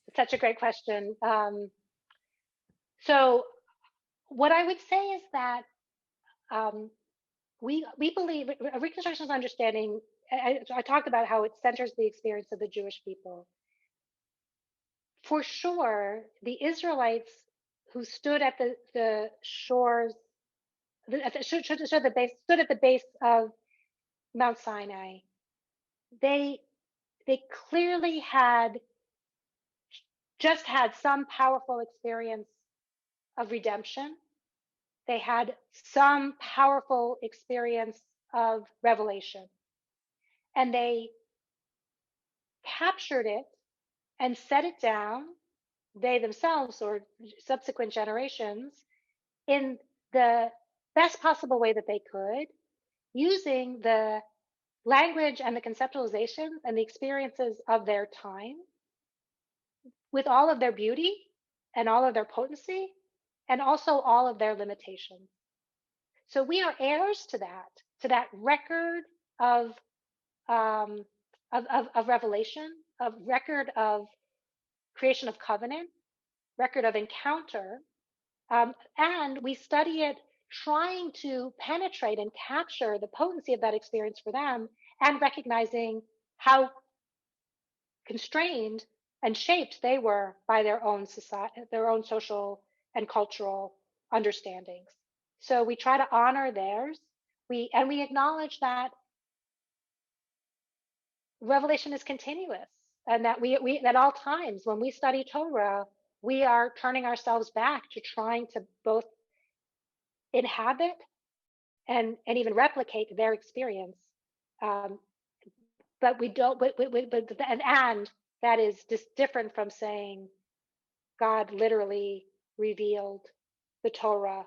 It's such a great question. So what I would say is that we believe Reconstructionist understanding. I talked about how it centers the experience of the Jewish people. For sure, the Israelites who stood at the shores, stood at the base of Mount Sinai, they clearly had just had some powerful experience of redemption. They had some powerful experience of revelation, and they captured it and set it down, they themselves or subsequent generations, in the best possible way that they could, using the language and the conceptualizations and the experiences of their time, with all of their beauty and all of their potency, and also all of their limitations. So we are heirs to that record of of revelation, of record of creation of covenant, record of encounter, and we study it trying to penetrate and capture the potency of that experience for them, and recognizing how constrained and shaped they were by their own society, their own social and cultural understandings. So we try to honor theirs. We acknowledge that revelation is continuous, and that we at all times when we study Torah, we are turning ourselves back to trying to both inhabit and even replicate their experience. Um, but we don't, and that is just different from saying God literally revealed the Torah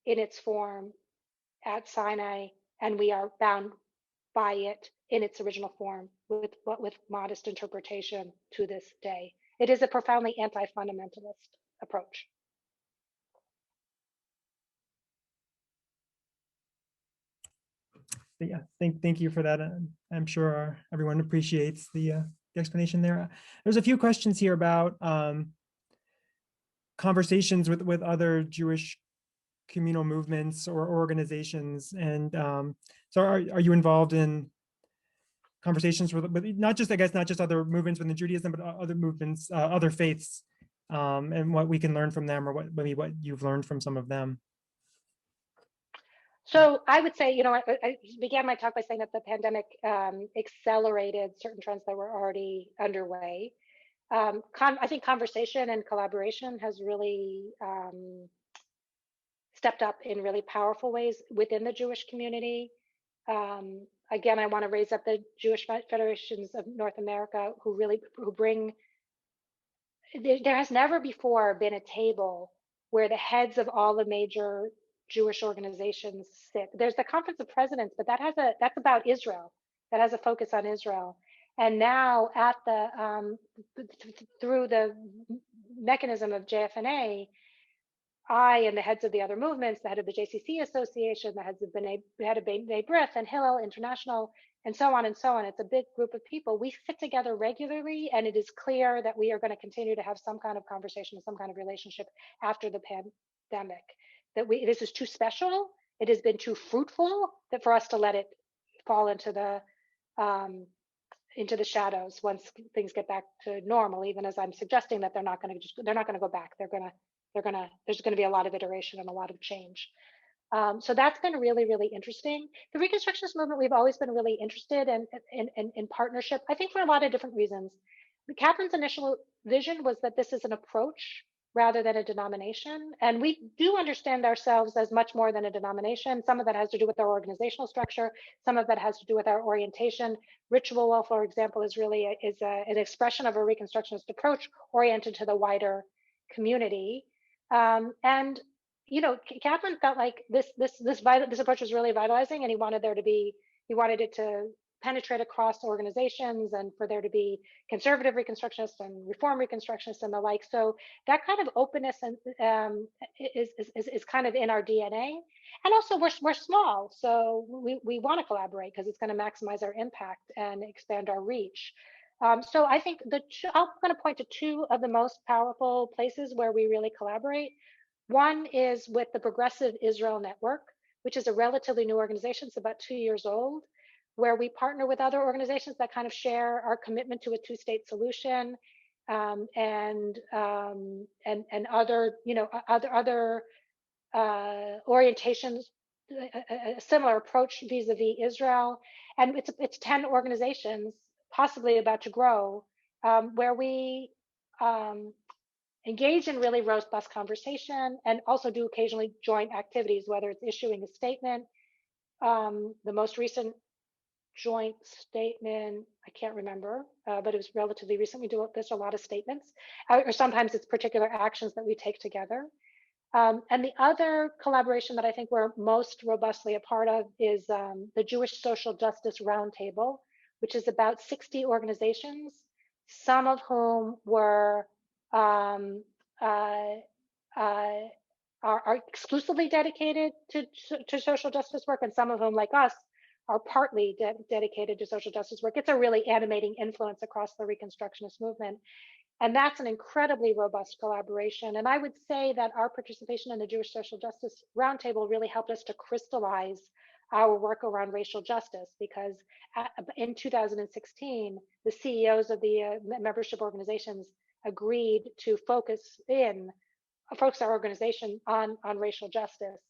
in its form at Sinai, and we are bound by it in its original form with modest interpretation to this day. It is a profoundly anti-fundamentalist approach. But yeah, thank you for that. I'm sure everyone appreciates the explanation there. There's a few questions here about conversations with other Jewish communal movements or organizations, and so are you involved in conversations with not just, I guess, not just other movements within Judaism, but other movements, other faiths, and what we can learn from them, or what you've learned from some of them? So I would say, I began my talk by saying that the pandemic accelerated certain trends that were already underway. I think conversation and collaboration has really stepped up in really powerful ways within the Jewish community. Again, I want to raise up the Jewish Federations of North America, who bring, there has never before been a table where the heads of all the major Jewish organizations sit. There's the Conference of Presidents, but that's about Israel. That has a focus on Israel. And now through the mechanism of JFNA, I and the heads of the other movements, the head of the JCC Association, the head of B'nai B'rith and Hillel International, and so on and so on. It's a big group of people. We sit together regularly, and it is clear that we are going to continue to have some kind of conversation, some kind of relationship after the pandemic. This is too special. It has been too fruitful that for us to let it fall into the shadows once things get back to normal. Even as I'm suggesting that they're not going to go back. There's going to be a lot of iteration and a lot of change. So that's been really, really interesting. The Reconstructionist movement, we've always been really interested in partnership, I think for a lot of different reasons. Catherine's initial vision was that this is an approach rather than a denomination. And we do understand ourselves as much more than a denomination. Some of that has to do with our organizational structure. Some of that has to do with our orientation. Ritual, for example, is really an expression of a Reconstructionist approach oriented to the wider community. And Kaplan felt like this approach was really vitalizing, and he wanted it to penetrate across organizations, and for there to be conservative Reconstructionists and reform Reconstructionists and the like. So that kind of openness and is kind of in our DNA. And also we're small, so we want to collaborate because it's going to maximize our impact and expand our reach. So I think I'm going to point to two of the most powerful places where we really collaborate. One is with the Progressive Israel Network, which is a relatively new organization. It's about 2 years old, where we partner with other organizations that kind of share our commitment to a two-state solution, and other orientations, a similar approach vis-a-vis Israel. And it's 10 organizations, possibly about to grow, where we engage in really robust conversation and also do occasionally joint activities, whether it's issuing a statement. The most recent joint statement, I can't remember, but it was relatively recent. There's a lot of statements, or sometimes it's particular actions that we take together. And the other collaboration that I think we're most robustly a part of is the Jewish Social Justice Roundtable, which is about 60 organizations, some of whom are exclusively dedicated to social justice work, and some of whom, like us, are partly dedicated to social justice work. It's a really animating influence across the Reconstructionist movement. And that's an incredibly robust collaboration. And I would say that our participation in the Jewish Social Justice Roundtable really helped us to crystallize our work around racial justice, because in 2016, the CEOs of the membership organizations agreed to focus our organization on racial justice.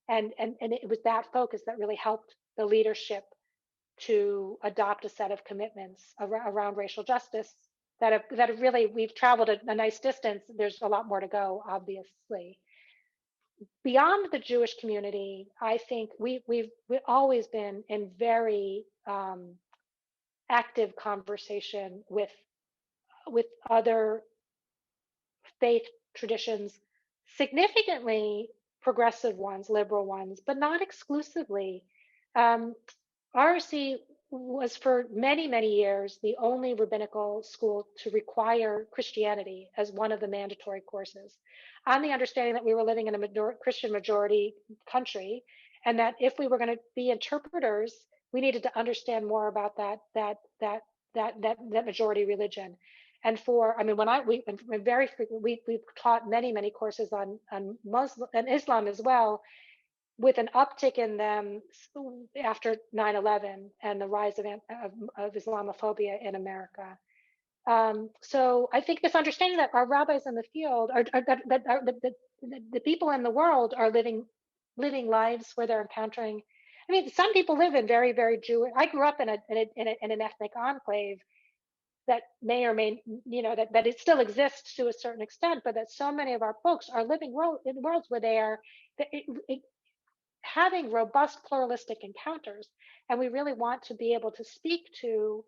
And it was that focus that really helped the leadership to adopt a set of commitments around racial justice that have really, we've traveled a nice distance. There's a lot more to go, obviously. Beyond the Jewish community, I think we've always been in very active conversation with other faith traditions, significantly progressive ones, liberal ones, but not exclusively. RC was for many, many years the only rabbinical school to require Christianity as one of the mandatory courses, on the understanding that we were living in a Christian majority country, and that if we were going to be interpreters, we needed to understand more about that majority religion. And we very frequently, we've taught many courses on Muslim and Islam as well, with an uptick in them after 9/11 and the rise of Islamophobia in America. So I think this understanding that our rabbis in the field the people in the world are living lives where they're encountering. I mean, some people live in very, very Jewish. I grew up in an ethnic enclave that may or may, that it still exists to a certain extent, but that so many of our folks are living in worlds where they are having robust pluralistic encounters. And we really want to be able to speak to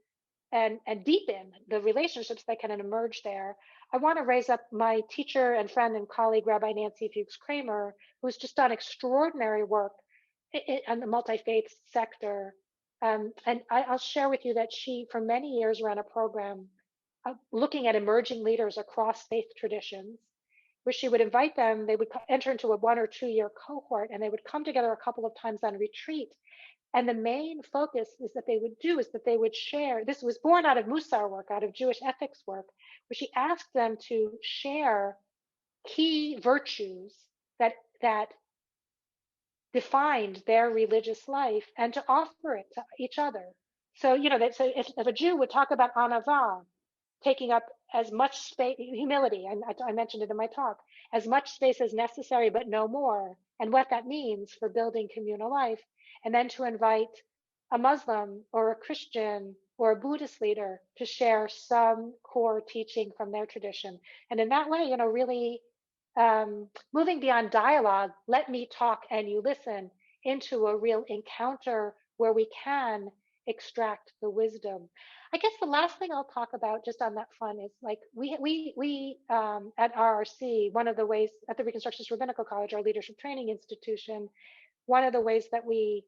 and deepen the relationships that can emerge there. I want to raise up my teacher and friend and colleague, Rabbi Nancy Fuchs Kramer, who's just done extraordinary work in the multi-faith sector. And I'll share with you that she, for many years, ran a program looking at emerging leaders across faith traditions, where she would invite them. They would enter into a 1 or 2 year cohort, and they would come together a couple of times on retreat. And the main focus is that they would share. This was born out of Musar work, out of Jewish ethics work, where she asked them to share key virtues that defined their religious life, and to offer it to each other. So, if a Jew would talk about anava, taking up as much space, humility, and I mentioned it in my talk, as much space as necessary, but no more, and what that means for building communal life, and then to invite a Muslim or a Christian or a Buddhist leader to share some core teaching from their tradition. And in that way, really moving beyond dialogue, let me talk and you listen, into a real encounter where we can extract the wisdom. I guess the last thing I'll talk about just on that front is, like, we at RRC, one of the ways at the Reconstructionist Rabbinical College, our leadership training institution, one of the ways that we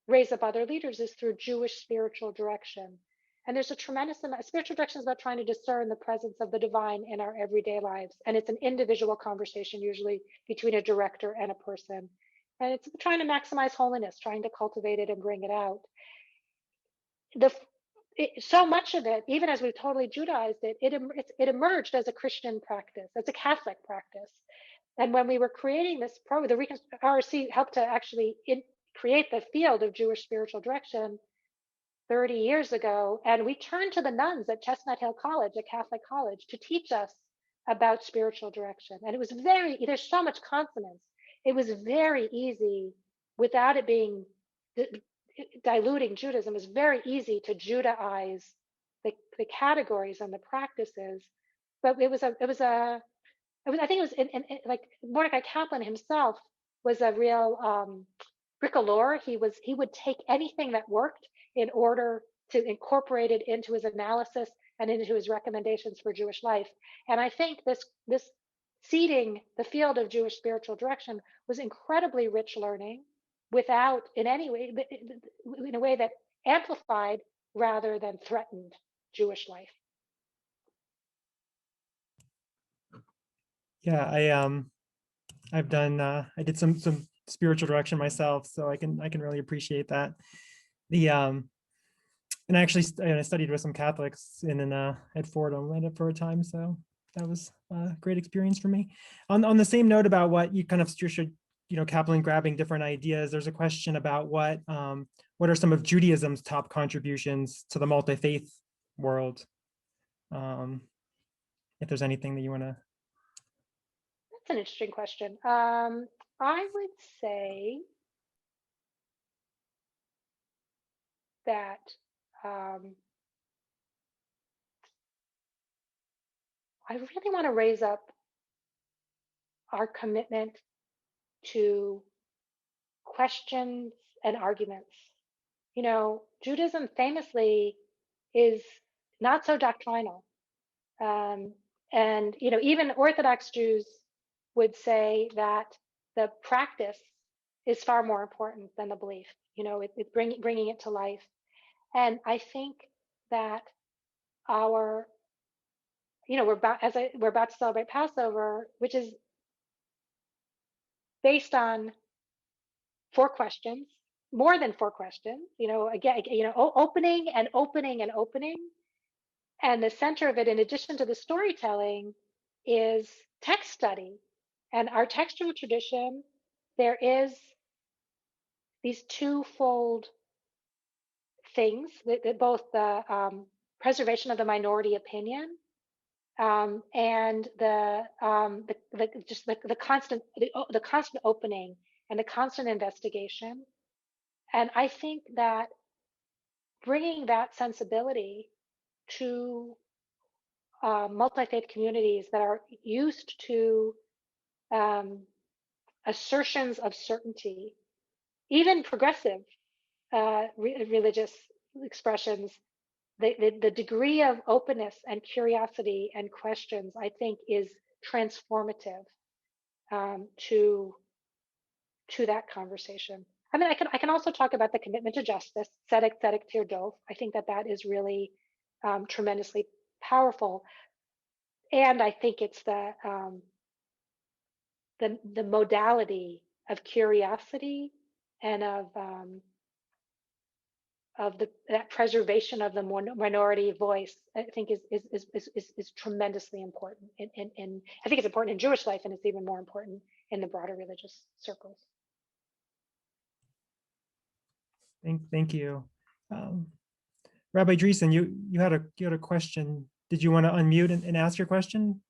raise up other leaders is through Jewish spiritual direction. And there's a tremendous amount. Spiritual direction is about trying to discern the presence of the divine in our everyday lives. And it's an individual conversation, usually between a director and a person. And it's trying to maximize holiness, trying to cultivate it and bring it out. So much of it, even as we've totally Judaized it, it emerged as a Christian practice, as a Catholic practice. And when we were creating this program, the RRC helped to actually create the field of Jewish spiritual direction 30 years ago. And we turned to the nuns at Chestnut Hill College, a Catholic college, to teach us about spiritual direction. And it was there's so much consonance. It was very easy, without it being diluting Judaism. It was very easy to Judaize the categories and the practices. But I think it was like Mordecai Kaplan himself was a real bricoleur. He would take anything that worked in order to incorporate it into his analysis and into his recommendations for Jewish life. And I think this seeding the field of Jewish spiritual direction was incredibly rich learning, without in any way, in a way that amplified rather than threatened Jewish life. Yeah, I've done I did some spiritual direction myself, so I can really appreciate that. The and I actually I studied with some Catholics at Fordham for a time, so that was a great experience for me. On the same note about what you kind of should, Kaplan grabbing different ideas. There's a question about what are some of Judaism's top contributions to the multi-faith world. If there's anything that you want to. That's an interesting question. I would say that I really want to raise up our commitment to questions and arguments. Judaism famously is not so doctrinal. And even Orthodox Jews would say that the practice is far more important than the belief. It's bringing it to life. And I think that our, we're about to celebrate Passover, which is based on 4 questions, more than 4 questions. Again, opening and opening and opening. And the center of it, in addition to the storytelling, is text study. And our textual tradition, there is these twofold things, that both the preservation of the minority opinion and the constant opening and the constant investigation. And I think that bringing that sensibility to multi-faith communities that are used to assertions of certainty, even progressive religious expressions, the degree of openness and curiosity and questions, I think, is transformative to that conversation. I mean, I can also talk about the commitment to justice, tzedek tirdov. I think that is really tremendously powerful, and I think it's the modality of curiosity and of that preservation of the minority voice, I think is tremendously important. In I think it's important in Jewish life, and it's even more important in the broader religious circles. Thank you, Rabbi Dreesen. You had a question. Did you want to unmute and ask your question?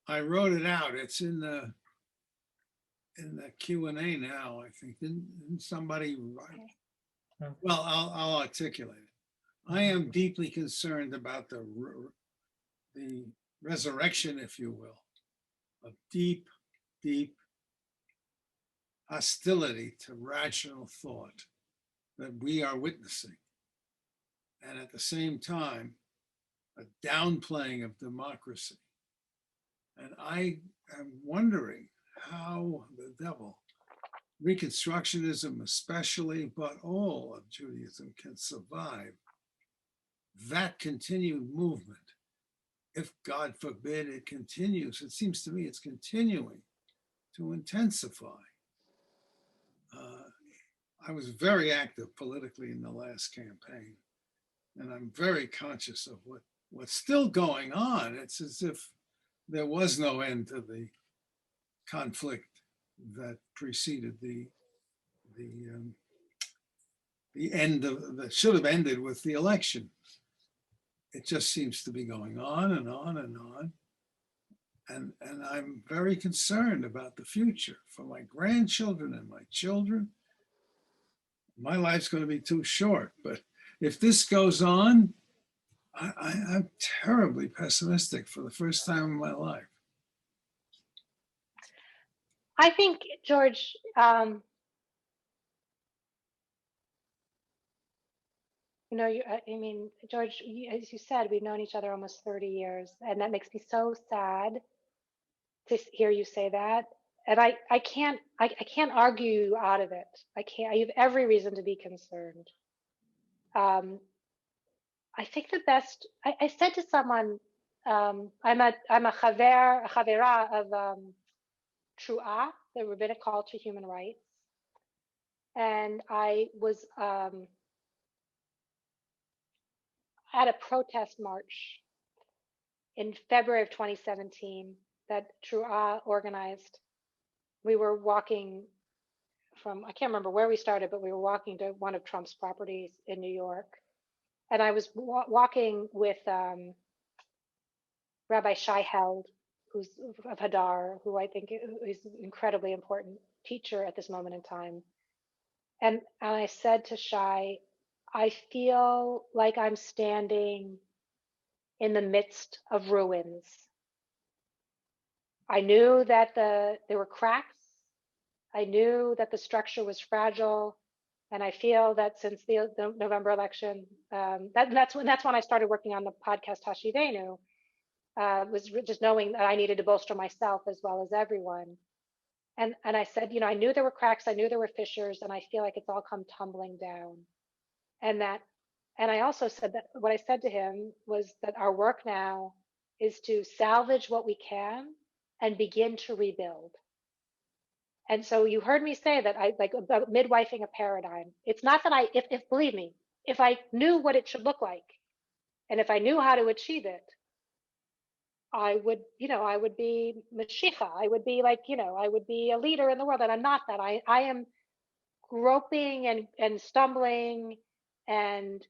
I wrote it out. It's in the Q&A now, I think. Didn't somebody write? Oh. Well, I'll articulate it. I am deeply concerned about the resurrection, if you will, of deep hostility to rational thought that we are witnessing. And at the same time, a downplaying of democracy. And I am wondering how the devil, Reconstructionism especially, but all of Judaism, can survive that continued movement. If, God forbid, it continues, it seems to me it's continuing to intensify. I was very active politically in the last campaign, and I'm very conscious of what's still going on. It's as if there was no end to the conflict that preceded the end of that should have ended with the election. It just seems to be going on and on and on. And I'm very concerned about the future for my grandchildren and my children. My life's going to be too short, but if this goes on, I'm terribly pessimistic for the first time in my life. I think, George, I mean, George, as you said, we've known each other almost 30 years, and that makes me so sad to hear you say that. And I can't argue you out of it. I have every reason to be concerned. I think the best, I said to someone, I'm a chavera of Tru'ah, the rabbinic call to human rights. And I was at a protest march in February of 2017 that Tru'ah organized. We were walking from, I can't remember where we started, but we were walking to one of Trump's properties in New York. And I was walking with Rabbi Shai Held, who's of Hadar, who I think is an incredibly important teacher at this moment in time. And I said to Shai, I feel like I'm standing in the midst of ruins. I knew that there were cracks. I knew that the structure was fragile. And I feel that since the November election, that's when I started working on the podcast Hashivenu, was just knowing that I needed to bolster myself as well as everyone. And I said, I knew there were cracks, I knew there were fissures, and I feel like it's all come tumbling down. And I also said that what I said to him was that our work now is to salvage what we can and begin to rebuild. And so you heard me say that I like about midwifing a paradigm. It's not that if believe me, if I knew what it should look like, and if I knew how to achieve it, I would be Mashiach. I would be I would be a leader in the world. And I'm not that. I am groping and stumbling. And,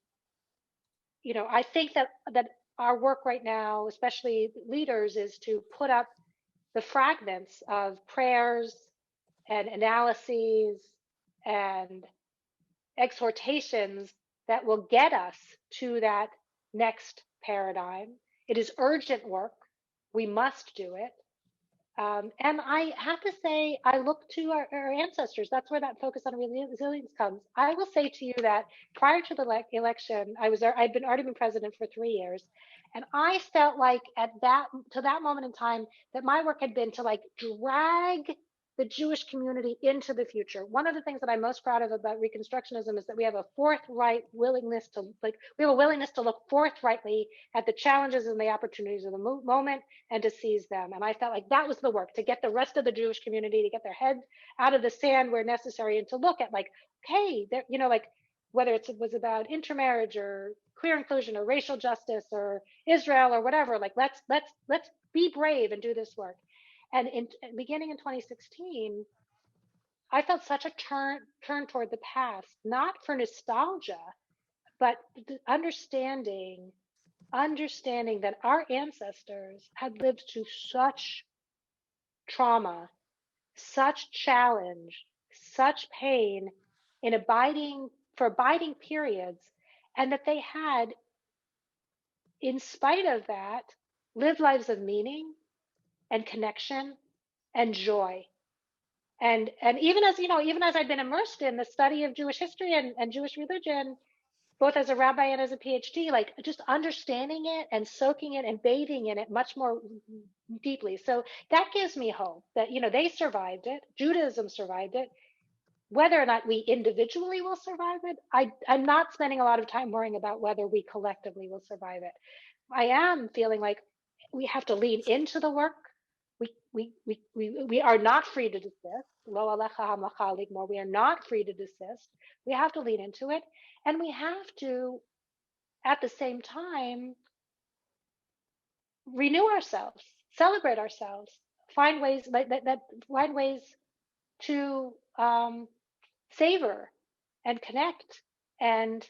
I think that our work right now, especially leaders, is to put up the fragments of prayers and analyses and exhortations that will get us to that next paradigm. It is urgent work. We must do it. And I have to say, I look to our ancestors. That's where that focus on resilience comes. I will say to you that prior to the election, I'd already been president for 3 years, and I felt like to that moment in time that my work had been to drag the Jewish community into the future. One of the things that I'm most proud of about Reconstructionism is that we have a willingness to look forthrightly at the challenges and the opportunities of the moment and to seize them. And I felt like that was the work, to get the rest of the Jewish community to get their head out of the sand where necessary and to look at hey, whether it was about intermarriage or queer inclusion or racial justice or Israel or whatever, let's be brave and do this work. And beginning in 2016, I felt such a turn toward the past, not for nostalgia, but understanding that our ancestors had lived through such trauma, such challenge, such pain for abiding periods, and that they had, in spite of that, lived lives of meaning and connection and joy. And even as I've been immersed in the study of Jewish history and Jewish religion, both as a rabbi and as a PhD, just understanding it and soaking it and bathing in it much more deeply. So that gives me hope that, they survived it. Judaism survived it. Whether or not we individually will survive it, I'm not spending a lot of time worrying about whether we collectively will survive it. I am feeling like we have to lean into the work. We are not free to desist. Lo alecha hamlacha ligmor. We are not free to desist. We have to lean into it, and we have to, at the same time, renew ourselves, celebrate ourselves, find ways find ways to savor and connect and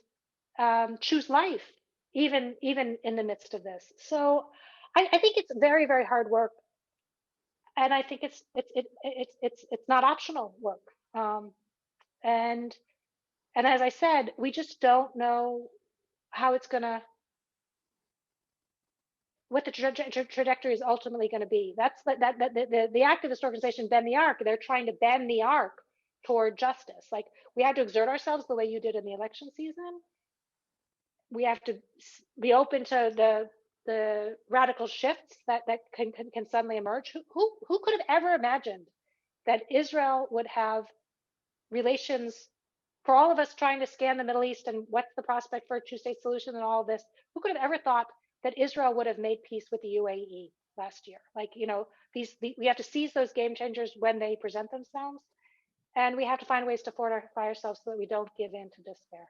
choose life, even in the midst of this. So I think it's very, very hard work, and I think it's not optional work. And as I said, we just don't know how it's gonna, what the trajectory is ultimately going to be. That's the activist organization Bend the Arc. They're trying to bend the arc toward justice. We have to exert ourselves the way you did in the election season. We have to be open to the radical shifts that can suddenly emerge. Who could have ever imagined that Israel would have relations, for all of us trying to scan the Middle East and what's the prospect for a two-state solution and all of this? Who could have ever thought that Israel would have made peace with the UAE? last year. Like, we have to seize those game changers when they present themselves. And we have to find ways to fortify ourselves so that we don't give in to despair.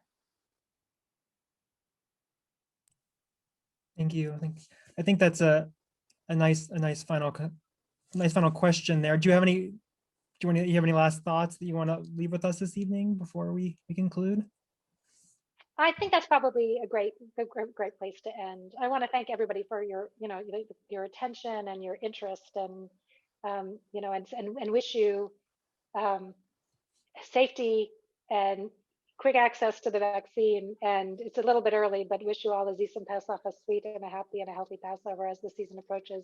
Thank you. I think that's a nice final question there. Do you have any last thoughts that you want to leave with us this evening before we conclude? I think that's probably a great place to end. I want to thank everybody for your attention and your interest, and and wish you safety and quick access to the vaccine. And it's a little bit early, but wish you all a Zisum Pesach, a sweet and a happy and a healthy Passover as the season approaches.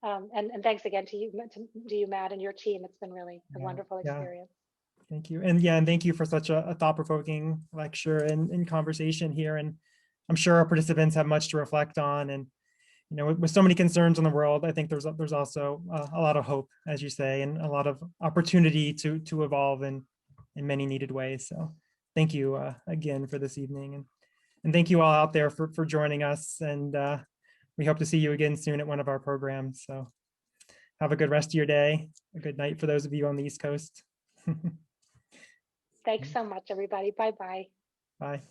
And thanks again to you, Matt, and your team. It's been really a wonderful experience. Thank you. And thank you for such a thought-provoking lecture and conversation here. And I'm sure our participants have much to reflect on. And, with so many concerns in the world, I think there's also a lot of hope, as you say, and a lot of opportunity to evolve in many needed ways. So thank you again for this evening. And thank you all out there for joining us. And we hope to see you again soon at one of our programs. So have a good rest of your day. A good night for those of you on the East Coast. Thanks so much, everybody. Bye-bye. Bye.